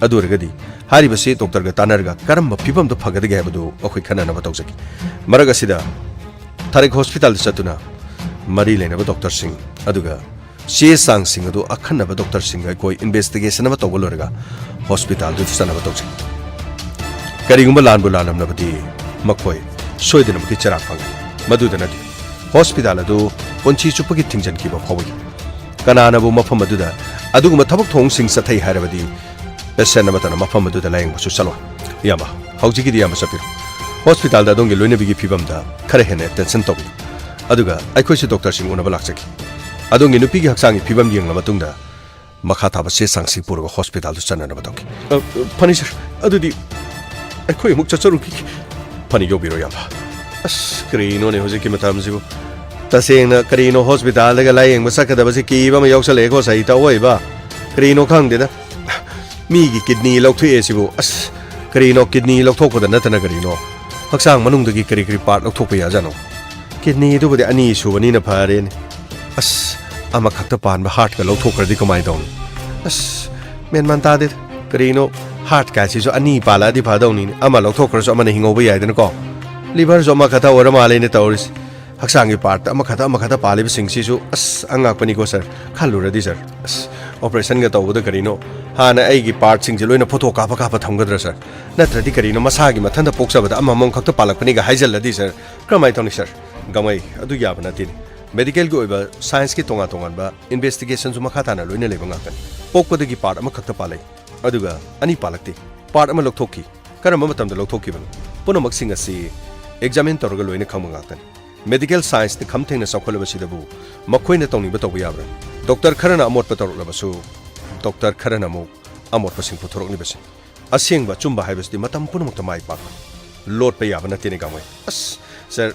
adu regadi hari base doctor ga tanarga karam phibam da phagade ga badu akhoi khana na batau jaki maraga sida Tarik hospital satuna mari lena doctor sing aduga she sang sing adu akhanna ba doctor sing ga koi investigation ba tawolorga hospital du sana ba tawjaki ꯀꯔꯤꯒꯨꯝꯕ ꯂꯥꯟꯕꯨ ꯂꯥꯜꯂꯝꯂꯕꯗꯤ ꯃꯈꯣꯏ ꯁꯣꯏꯗꯅꯃꯛꯀꯤ ꯆꯔꯥꯛ ꯐꯪꯒꯅꯤ ꯃꯗꯨꯗ ꯅꯠꯇꯦ hospital ꯑꯗꯨ ꯄꯨꯟꯁꯤ ꯆꯨꯞꯄꯒꯤ ꯊꯤꯡꯖꯤꯟꯈꯤꯕ ꯐꯥꯎꯕꯒꯤ ꯀꯅꯥꯅꯕꯨ ꯃꯐꯝ ꯑꯗꯨꯗ ꯑꯗꯨꯒꯨꯝꯕ ꯊꯕꯛ ꯊꯧꯑꯣꯡꯁꯤꯡ ꯆꯠꯊꯩ ꯍꯥꯏꯔꯕꯗꯤ ꯄꯦꯁꯦꯟ ꯑꯃꯠꯇꯅ ꯃꯐꯝ ꯑꯗꯨꯗ ꯂꯥꯌꯦꯡꯕꯁꯨ ꯆꯠꯂꯣꯏ ꯏꯌꯥꯝꯕ ꯍꯧꯖꯤꯛꯀꯤꯗꯤ ꯏꯌꯥꯝꯕ ꯆꯠꯄꯤꯔꯣ ꯍꯣꯁꯄꯤꯇꯥꯜꯗ ꯑꯗꯣꯝꯒꯤ ꯂꯣꯏꯅꯕꯤꯒꯤ ꯐꯤꯕꯝꯗ ꯈꯔ ꯍꯦꯟꯅ ꯑꯦꯇꯦꯟꯁꯟ ꯇꯧꯕꯤꯌꯨ ꯑꯗꯨꯒ ꯑꯩꯈꯣꯏꯁꯨ ꯗꯣꯛꯇꯔꯁꯤꯡ ꯎꯅꯕ ꯂꯥꯛꯆꯈꯤ ꯑꯗꯣꯝꯒꯤ ꯅꯨꯄꯤꯒꯤ ꯍꯛꯆꯥꯡꯒꯤ ꯐꯤꯕꯝ ꯌꯦꯡꯂꯕ ꯃꯇꯨꯡꯗ ꯃꯈꯥ ꯇꯥꯕ ꯆꯦ ꯆꯥꯡꯁꯤꯡ ꯄꯨꯔꯒ ꯍꯣꯁꯄꯤꯇꯥꯜꯗ ꯆꯠꯅꯅꯕ ꯇꯧꯈꯤ ꯐꯅꯤ ꯁꯔ ꯑꯗꯨꯗꯤ ꯑꯩꯈꯣꯏ ꯑꯃꯨꯛ ꯆꯠꯆꯔꯨꯈꯤꯒꯦ ꯐꯅꯤ ꯌꯧꯕꯤꯔꯣ ꯏꯌꯥꯝꯕ ꯑꯁ ꯀꯔꯤꯅꯣꯅꯦ ꯍꯧꯖꯤꯛꯀꯤ ꯃꯇꯝꯁꯤꯕꯨ ꯇꯁꯦꯡꯅ ꯀꯔꯤꯅꯣ ꯍꯣꯁꯄꯤꯇꯥꯜꯗꯒ ꯂꯥꯌꯦꯡꯕ ꯆꯠꯀꯗꯕꯁꯤ ꯀꯤꯕ ꯑꯃ ꯌꯥꯎꯁꯜꯂꯛꯑꯦꯀꯣ ꯁꯍꯤꯇ ꯑꯣꯏꯕ ꯀꯔꯤꯅꯣ ꯈꯪꯗꯦꯗ ꯃꯤꯒꯤ ꯀꯤꯗꯅꯤ ꯂꯧꯊꯣꯛꯑꯦ ꯁꯤꯕꯨ ꯑꯁ ꯀꯔꯤꯅꯣ ꯀꯤꯗꯅꯤ ꯂꯧꯊꯣꯛꯄꯗ ꯅꯠꯇꯅ ꯀꯔꯤꯅꯣ ꯍꯛꯆꯥꯡ ꯃꯅꯨꯡꯗꯒꯤ ꯀꯔꯤ ꯄꯥꯔꯠ ꯂꯧꯊꯣꯛꯄ ꯌꯥꯖꯥꯅꯣ ꯀꯤꯗꯅꯤ ꯑꯗꯨꯕꯨꯗꯤ ꯑꯅꯤ ꯁꯨꯕꯅꯤꯅ ꯐꯔꯦꯅꯦ ꯑꯁ ꯑꯃꯈꯛꯇ ꯄꯥꯟꯕ ꯍꯥꯔꯠꯀ ꯂꯧꯊꯣꯛꯈ꯭ꯔꯗꯤ ꯀꯃꯥꯏꯅ ꯇꯧꯅꯤ ꯑꯁ ꯃꯦꯟꯃꯥꯟ ꯇꯥꯗꯦ ꯀꯔꯤꯅꯣ ꯍꯥꯔꯠ ꯀꯥꯏꯁꯤꯁꯨ ꯑꯅꯤ ꯄꯥꯜꯂꯛꯑꯗꯤ ꯐꯗꯧꯅꯤꯅꯦ ꯑꯃ ꯂꯧꯊꯣꯛꯈ꯭ꯔꯁꯨ ꯑꯃꯅ ꯍꯤꯡꯍꯧꯕ ꯌꯥꯏꯗꯅꯀꯣ ꯂꯤꯚꯔꯁꯨ ꯑꯃꯈꯛꯇ ꯑꯣꯏꯔ ꯃꯥꯜꯂꯦꯅꯦ ꯇꯧꯔꯤꯁꯤ ꯍꯛꯆꯥꯡꯒꯤ ꯄꯥꯔꯠ ꯑꯃꯈꯛꯇ ꯄꯥꯜꯂꯤꯕꯁꯤꯡꯁꯤꯁꯨ ꯑꯁ ꯑꯉꯛꯄꯅꯤꯀꯣ ꯁꯔ ꯈꯜꯂꯨꯔꯗꯤ ꯁꯔ ꯑꯁ ꯑꯣꯄꯔꯦꯁꯟꯒ ꯇꯧꯕꯗ ꯀꯔꯤꯅꯣ ꯍꯥꯟꯅ ꯑꯩꯒꯤ ꯄꯥꯔꯠꯁꯤꯡꯁꯦ ꯂꯣꯏꯅ ꯐꯣꯇꯣ ꯀꯥꯞꯄ ꯊꯝꯒꯗ꯭ꯔꯥ ꯁꯔ ꯅꯠꯇ꯭ꯔꯗꯤ ꯀꯔꯤꯅꯣ ꯃꯁꯥꯒꯤ ꯃꯊꯟꯇ ꯄꯣꯛꯆꯕꯗ ꯑꯃꯃꯝ ꯈꯛꯇ ꯄꯥꯜꯂꯛꯄꯅꯤꯒ ꯍꯥꯏꯖꯜꯂꯗꯤ ꯁꯔ ꯀꯔꯝꯍꯥꯏꯅ ꯇꯧꯅꯤ ꯁꯔ ꯒꯃꯩ ꯑꯗꯨ ꯌꯥꯕ ꯅꯠꯇꯦꯅꯦ ꯃꯦꯗꯤꯀꯦꯜꯒꯤ ꯑꯣꯏꯕ ꯁꯥꯏꯟꯁꯀꯤ ꯇꯣꯉꯥꯟꯕ ꯏꯟꯚꯦꯁꯇꯤꯒꯦꯁꯟꯁꯨ ꯃꯈꯥ ꯇꯥꯅ ꯂꯣꯏꯅ ꯂꯩꯕ ꯉꯥꯛꯇꯅꯤ ꯄꯣꯛꯄꯗꯒꯤ ꯄꯥꯔꯠ ꯑꯃꯈꯛꯇ ꯄꯥꯜꯂꯛꯏ ꯑꯗꯨꯒ ꯑꯅꯤ ꯄꯥꯜꯂꯛꯇꯦ ꯄꯥꯔꯠ ꯑꯃ ꯂꯧꯊꯣꯛꯈꯤ ꯀꯔꯝꯕ ꯃꯇꯝꯗ ꯂꯧꯊꯣꯛꯈꯤꯕꯅꯣ ꯄꯨꯝꯅꯃꯛꯁꯤꯡ ꯑꯁꯤ ꯑꯦꯛꯖꯥꯃꯤꯟ ꯇꯧꯔꯒ ꯂꯣꯏꯅ ꯈꯪꯕ ꯉꯥꯛꯇꯅꯤ ꯃꯦꯗꯤꯀꯦꯜ ꯁꯥꯏꯟꯁꯇ ꯈꯝ ꯊꯦꯡꯅ ꯆꯥꯎꯈꯠꯂꯕꯁꯤꯗꯕꯨ ꯃꯈꯣꯏꯅ ꯇꯧꯅꯤꯡꯕ ꯇꯧꯕ ꯌꯥꯕ꯭ꯔꯥ ꯗꯣꯛꯇꯔ ꯈꯔꯅ ꯑꯃꯣꯠꯄ ꯇꯧꯔꯛꯂꯕꯁꯨ ꯗꯣꯛꯇꯔ ꯈꯔꯅ ꯑꯃꯨꯛ ꯑꯃꯣꯠꯄꯁꯤꯡ ꯄꯨꯊꯣꯔꯛꯂꯤꯕꯁꯤ ꯑꯁꯦꯡꯕ ꯑꯆꯨꯝꯕ ꯍꯥꯏꯕꯁꯤꯗꯤ ꯃꯇꯝ ꯄꯨꯝꯅꯃꯛꯇ ꯃꯥꯏ ꯄꯥꯛꯄ ꯂꯣꯠꯄ ꯌꯥꯕ ꯅꯠꯇꯦꯅꯦ ꯒꯥꯃꯩ ꯑꯁ ꯁꯔ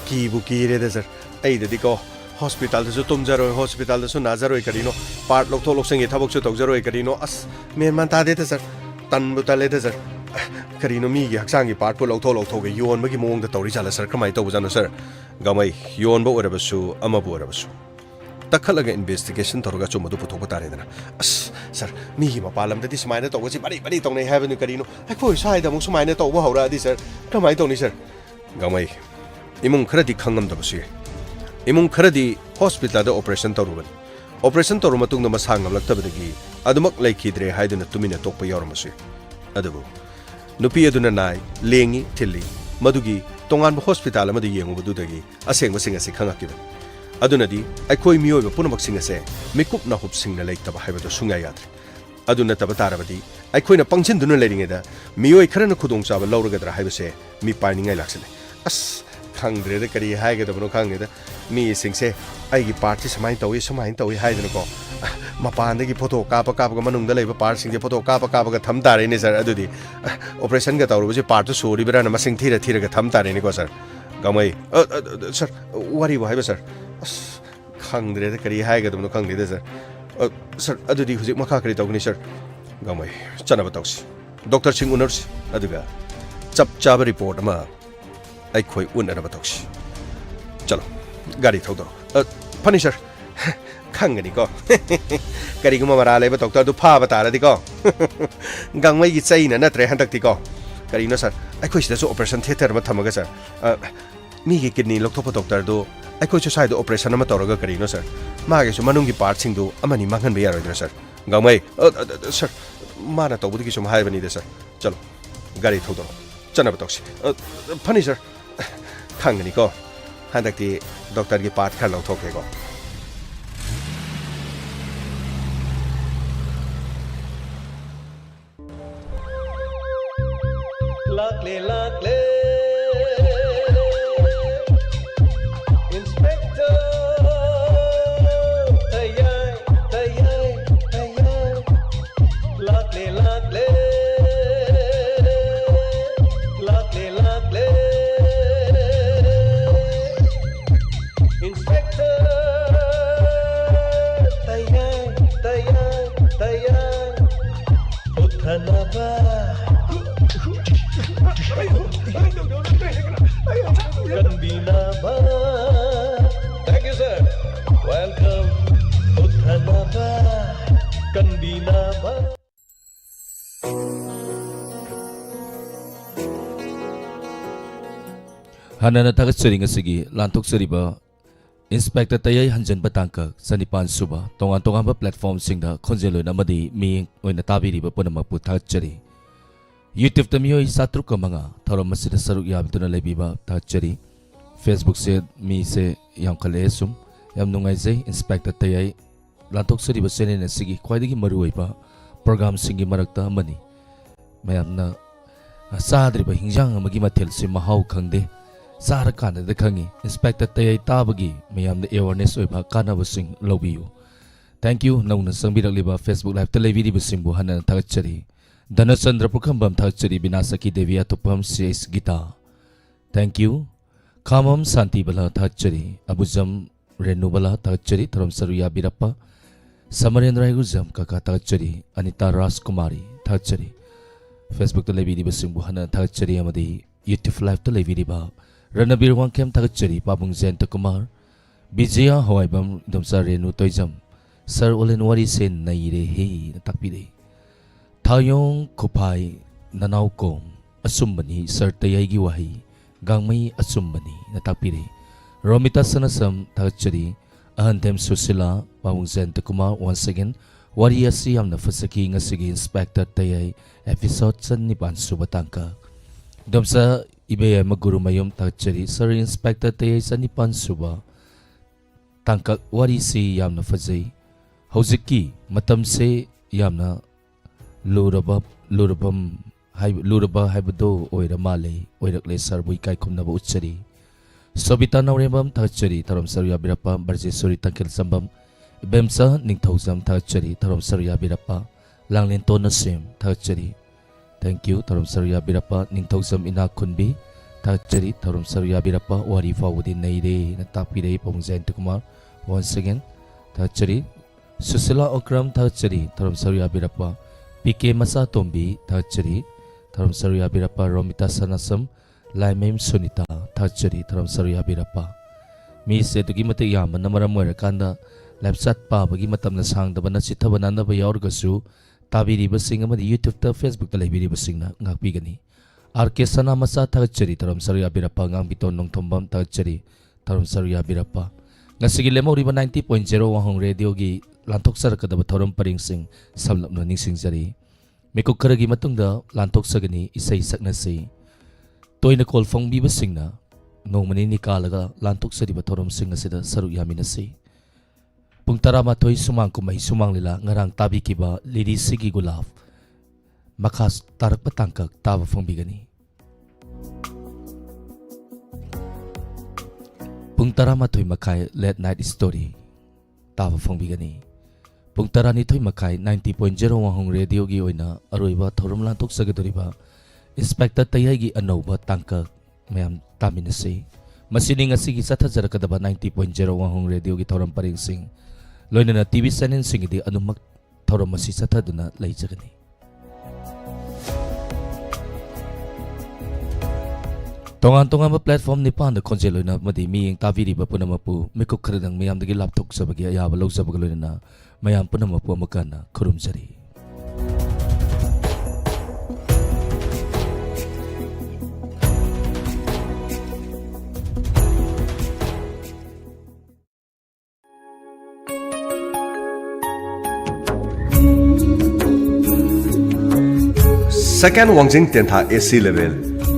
ꯀꯤꯕꯨ ꯀꯤꯔꯦꯗ ꯁꯔ ꯑꯩꯗꯗꯤꯀꯣ ꯍꯣꯁꯄꯤꯇꯥꯜꯗꯁꯨ ꯇꯨꯝꯖꯔꯣꯏ ꯍꯣꯁꯄꯤꯇꯥꯜꯗꯁꯨ ꯅꯥꯖꯔꯣꯏ ꯀꯔꯤꯅꯣ ꯄꯥꯔꯠ ꯂꯧꯊꯣꯛ ꯂꯧꯁꯤꯟꯒꯤ ꯊꯕꯛꯁꯨ ꯇꯧꯖꯔꯣꯏ ꯀꯔꯤꯅꯣ ꯑꯁ ꯃꯦꯟꯃꯥꯟ ꯇꯥꯗꯦꯗ ꯁꯔ ꯇꯟꯕꯨ ꯇꯜꯂꯦꯗ ꯁꯔ ꯀꯔꯤꯅꯣ ꯃꯤꯒꯤ ꯍꯛꯆꯥꯡꯒꯤ ꯄꯥꯔꯠꯄꯨ ꯂꯧꯊꯣꯛꯒ ꯌꯣꯟꯕꯒꯤ ꯃꯑꯣꯡꯗ ꯇꯧꯔꯤꯖꯥꯠꯂ ꯁꯔ ꯀꯃꯥꯏꯅ ꯇꯧꯕꯖꯥꯠꯅꯣ ꯁꯔ ꯒꯥꯃꯩ ꯌꯣꯟꯕ ꯑꯣꯏꯔꯕꯁꯨ ꯑꯃꯕꯨ ꯑꯣꯏꯔꯕꯁꯨ ꯇꯛꯈꯠꯂꯒ ꯏꯟꯚꯦꯁꯇꯤꯒꯦꯁꯟ ꯇꯧꯔꯒ ꯑꯆꯨꯝꯕꯗꯨ ꯄꯨꯊꯣꯛꯄ ꯇꯥꯔꯦꯗꯅ ꯑꯁ ꯁꯔ ꯃꯤꯒꯤ ꯃꯄꯥꯟ ꯂꯝꯗꯗꯤ ꯁꯨꯃꯥꯏꯅ ꯇꯧꯕꯁꯤ ꯕꯔꯤ ꯇꯧꯅꯩ ꯍꯥꯏꯕꯅꯤ ꯀꯔꯤꯅꯣ ꯑꯩꯈꯣꯏ ꯁ꯭ꯋꯥꯏꯗ ꯑꯃꯨꯛ ꯁꯨꯃꯥꯏꯅ ꯇꯧꯕ ꯍꯧꯔꯛꯑꯗꯤ ꯁꯔ ꯀꯃꯥꯏꯅ ꯇꯧꯅꯤ ꯁꯔ ꯒꯥꯃꯩ ꯏꯃꯨꯡ ꯈꯔꯗꯤ ꯈꯪꯉꯝꯗꯕꯁꯨ ꯌꯥꯏ ꯏꯃꯨꯡ ꯈꯔꯗꯤ ꯍꯣꯁꯄꯤꯇꯥꯜꯗ ꯑꯣꯄꯔꯦꯁꯟ ꯇꯧꯔꯨꯕꯅꯤ ꯑꯣꯄꯔꯦꯁꯟ ꯇꯧꯔꯕ ꯃꯇꯨꯡꯗ ꯃꯁꯥ ꯉꯝꯂꯛꯇꯕꯗꯒꯤ ꯑꯗꯨꯃꯛ ꯂꯩꯈꯤꯗ꯭ꯔꯦ ꯍꯥꯏꯗꯨꯅ ꯇꯨꯃꯤꯟꯅ ꯇꯣꯛꯄ ꯌꯥꯎꯔꯝꯕꯁꯨ ꯌꯥꯏ ꯑꯗꯨꯕꯨ ꯅꯨꯄꯤ ꯑꯗꯨꯅ ꯅꯥꯏ ꯂꯦꯡꯉꯤ ꯊꯤꯜꯂꯤ ꯃꯗꯨꯒꯤ ꯇꯣꯉꯥꯟꯕ ꯍꯣꯁꯄꯤꯇꯥꯜ ꯑꯃꯗ ꯌꯦꯡꯉꯨꯕꯗꯨꯗꯒꯤ ꯑꯁꯦꯡꯕꯁꯤꯡ ꯑꯁꯤ ꯈꯪꯉꯛꯈꯤꯕꯅꯤ ꯑꯗꯨꯅꯗꯤ ꯑꯩꯈꯣꯏ ꯃꯤꯑꯣꯏꯕ ꯄꯨꯝꯅꯃꯛꯁꯤꯡ ꯑꯁꯦ ꯃꯤꯀꯨꯞ ꯅꯥꯍꯨꯞꯁꯤꯡꯅ ꯂꯩꯇꯕ ꯍꯥꯏꯕꯗꯨ ꯁꯨꯡꯌꯥ ꯌꯥꯗ꯭ꯔꯦ ꯑꯗꯨ ꯅꯠꯇꯕ ꯇꯥꯔꯕꯗꯤ ꯑꯩꯈꯣꯏꯅ ꯄꯪꯁꯤꯟꯗꯨꯅ ꯂꯩꯔꯤꯉꯩꯗ ꯃꯤꯑꯣꯏ ꯈꯔꯅ ꯈꯨꯗꯣꯡꯆꯥꯕ ꯂꯧꯔꯒꯗ꯭ꯔꯥ ꯍꯥꯏꯕꯁꯦ ꯃꯤ ꯄꯥꯏꯅꯤꯡꯉꯥꯏ ꯂꯥꯛꯁꯤꯜꯂꯦ ꯑꯁ ꯈꯪꯗ꯭ꯔꯦꯗ ꯀꯔꯤ ꯍꯥꯏꯒꯗꯕꯅꯣ ꯈꯪꯗꯦꯗ ꯃꯤꯁꯤꯡꯁꯦ ꯑꯩꯒꯤ ꯄꯥꯔꯠꯁꯤ ꯁꯨꯃꯥꯏꯅ ꯇꯧꯏ ꯍꯥꯏꯗꯅꯀꯣ ꯃꯄꯥꯟꯗꯒꯤ ꯐꯣꯇꯣ ꯀꯥꯞꯄꯒ ꯃꯅꯨꯡꯗ ꯂꯩꯕ ꯄꯥꯔꯠꯁꯤꯡꯁꯦ ꯐꯣꯇꯣ ꯀꯥꯞꯄꯒ ꯊꯝ ꯇꯥꯔꯦꯅꯦ ꯁꯔ ꯑꯗꯨꯗꯤ ꯑꯣꯄꯔꯦꯁꯟꯒ ꯇꯧꯔꯨꯕꯁꯤ ꯄꯥꯔꯠꯇꯨ ꯁꯨꯔꯤꯕ꯭ꯔꯥꯅ ꯃꯁꯤꯡ ꯊꯤꯔꯒ ꯊꯝ ꯇꯥꯔꯦꯅꯦꯀꯣ ꯁꯔ ꯒꯥꯃꯩ ꯁꯔ ꯋꯥꯔꯤꯕꯨ ꯍꯥꯏꯕ ꯁꯔ ꯑꯁ ꯈꯪꯗ꯭ꯔꯦꯗ ꯀꯔꯤ ꯍꯥꯏꯒꯗꯕꯅꯣ ꯈꯪꯗꯦꯗ ꯁꯔ ꯁꯔ ꯑꯗꯨꯗꯤ ꯍꯧꯖꯤꯛ ꯃꯈꯥ ꯀꯔꯤ ꯇꯧꯒꯅꯤ ꯁꯔ ꯒꯥꯃꯩ ꯆꯠꯅꯕ ꯇꯧꯁꯤ ꯗꯣꯛꯇꯔꯁꯤꯡ ꯎꯅꯔꯨꯁꯤ ꯑꯗꯨꯒ ꯆꯞ ꯆꯥꯕ ꯔꯤꯄꯣꯔꯠ ꯑꯃ ꯑꯩꯈꯣꯏ ꯎꯅꯅꯕ ꯇꯧꯁꯤ ꯆꯂꯣ ꯒꯥꯔꯤ ꯊꯧꯗꯣꯔꯛꯑꯣ ꯐꯅꯤ ꯁꯔ ꯈꯪꯒꯅꯤꯀꯣ ꯀꯔꯤꯒꯨꯝꯕ ꯃꯔꯥ ꯂꯩꯕ ꯗꯣꯛꯇꯔꯗꯨ ꯐꯥꯕ ꯇꯥꯔꯗꯤꯀꯣ ꯒꯥꯡꯃꯩꯒꯤ ꯆꯩꯅ ꯅꯠꯇ꯭ꯔꯦ ꯍꯟꯗꯛꯇꯤꯀꯣ ꯀꯔꯤꯅꯣ ꯁꯔ ꯑꯩꯈꯣꯏ ꯁꯤꯗꯁꯨ ꯑꯣꯄꯔꯦꯁꯟ ꯊꯤꯌꯦꯇꯔ ꯑꯃ ꯊꯝꯃꯒ ꯁꯔ ꯃꯤꯒꯤ ꯀꯤꯗꯅꯤ ꯂꯧꯊꯣꯛꯄ ꯗꯣꯛꯇꯔꯗꯨ ꯑꯩꯈꯣꯏꯁꯨ ꯁ꯭ꯋꯥꯏꯗ ꯑꯣꯄꯔꯦꯁꯟ ꯑꯃ ꯇꯧꯔꯒ ꯀꯔꯤꯅꯣ ꯁꯔ ꯃꯥꯒꯤꯁꯨ ꯃꯅꯨꯡꯒꯤ ꯄꯥꯔꯠꯁꯤꯡꯗꯨ ꯑꯃꯅꯤ ꯃꯥꯡꯍꯟꯕ ꯌꯥꯔꯣꯏꯗ꯭ꯔꯥ ꯁꯔ ꯒꯥꯡꯃꯩ ꯁꯔ ꯃꯥꯅ ꯇꯧꯕꯗꯒꯤ ꯁꯨꯝ ꯍꯥꯏꯕꯅꯤꯗ ꯁꯔ ꯆꯂꯣ ꯒꯥꯔꯤ ꯊꯧꯗꯣꯔꯛꯑꯣ ꯆꯠꯅꯕ ꯇꯧꯁꯤ ꯐꯅꯤ ꯁꯔ ꯈꯪꯒꯅꯤꯀꯣ ꯍꯟꯗꯛꯇꯤ ꯗꯣꯛꯇꯔꯒꯤ ꯄꯥꯔꯠ ꯈꯔ ꯂꯧꯊꯣꯛꯀꯦꯀꯣ Lakle Inspector Tayai Lakle Inspector Tayai Uthanaba Kanbinaba. Thank you, sir. Welcome. Uthanaba. Kanbinaba. Hanana tagatsuring asigi lantok sariba Inspector Tayai Hanjan Batangka Sanipan Suba tongan ba platform singda khonjeloi namadi mi oina tabiriba punamakpu thagchari YouTube ta miyoi satruk ka mga thorom masida saruk yabtuna lebiba tachari. Facebook se mi se yam khale sum yam nungai jai Inspector Tayai lantok sari ba sene ne sigi khwaidagi maru oiba program singi marakta amani mayam na sadri ba hingjang amagi mathel se mahau khangde sara kana da khangi Inspector Tayai tabagi mayam da awareness oiba kana ba sing lobiyu. Thank you nauna sangbirak liba Facebook live tele video simbu hana thagachari. Dana Chandra Pukambam thagachari binasaki devi atupam cs gita. Thank you. Kamam Santi bala thagachari abujam renu bala thagachari tharam saruya birappa. Samarendra guzam kaka thagachari Anita Ras Kumari thagachari. Facebook tele video simbu hana thagachari amadi YouTube live tele video Ranabir Wangkem thagachari Babung Zenta Kumar Bijaya Hawaibam domsa renu toizam. Sir Olen Wari sen naire he takpide. Tayong kupai nanaw kong asumbani Sir Tayai gi wahi gangmay asumbani na takpide. Romita sanasam thagachari ahantem susila Babung Zenta Kumar once again wari asiyam na fasaki nga sige Inspector Tayai episode san ni Pansu Batangka. Domsa ibaya maguru mayom thagachari Sir Inspector Tayai san ni Pansu ba tangkak wari si yam na fazay. Hauziki matam se yamna luraba haibado oira male oirakle sarbui kai khumnaba uchari sobita naurembam thagachari tharom saruya birappa barje sori tangkel sambam bemsa ningthauzam thagachari tharom saruya birappa langlen tona sem thagachari. Thank you tharom saruya birappa ningthauzam ina khunbi thagachari tharom saruya birappa wari fawudi neire na tapire Babung Zenta Kumar once again thagachari. Susila Okram thagachari tharom saruya birappa PK Masa Tombi thagachari tharom saruya birappa Romita Sanasam Laimem Sunita thagachari tharom saruya birappa mi se tugi mate yam na maram moira kanda lapsat pa bagi matam na sang da bana chitha bana na ba yaur gasu tabiri basing amadi YouTube ta Facebook ta libiri basing na ngakpi gani RK Sana Masa thagachari tharom saruya birappa ngang biton nong thombam thagachari tharom saruya birappa ngasigi lemori ba 90.0 wahong radio gi lantok sarakadaba thorom paring sing samlapna ningsing jari mekuk karagi matungda lantok sagani isai sakna sei toina kol phong bi basingna nongmani nikalaga lantok sariba thorom sing asida saru yamina sei pung tarama thoi sumang kumai sumang lila ngarang tabi kiba lidi sigi gulaf makas tarak patangkak taba phong bigani pung tarama thoi makai late night story taba phong bigani Pung tarani thoi makai 90.0 wahong radio gi oina aroiba thorom lantok sagadoriba Inspector Tayai gi anauba tangka mayam taminase masining asigi sathajarakadaba 90.0 wahong radio gi thorom paring sing loina na TV channel sing di anumak thorom masi sathaduna laijagani tongan ba platform ni pan da konjeloina madi mi ing taviri ba punamapu mekuk khradang mayam dagi laptok sabagi ayaba lo sabagaloina mayam punamapu amakana khurumjari. Second Wangjing Tentha AC level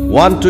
120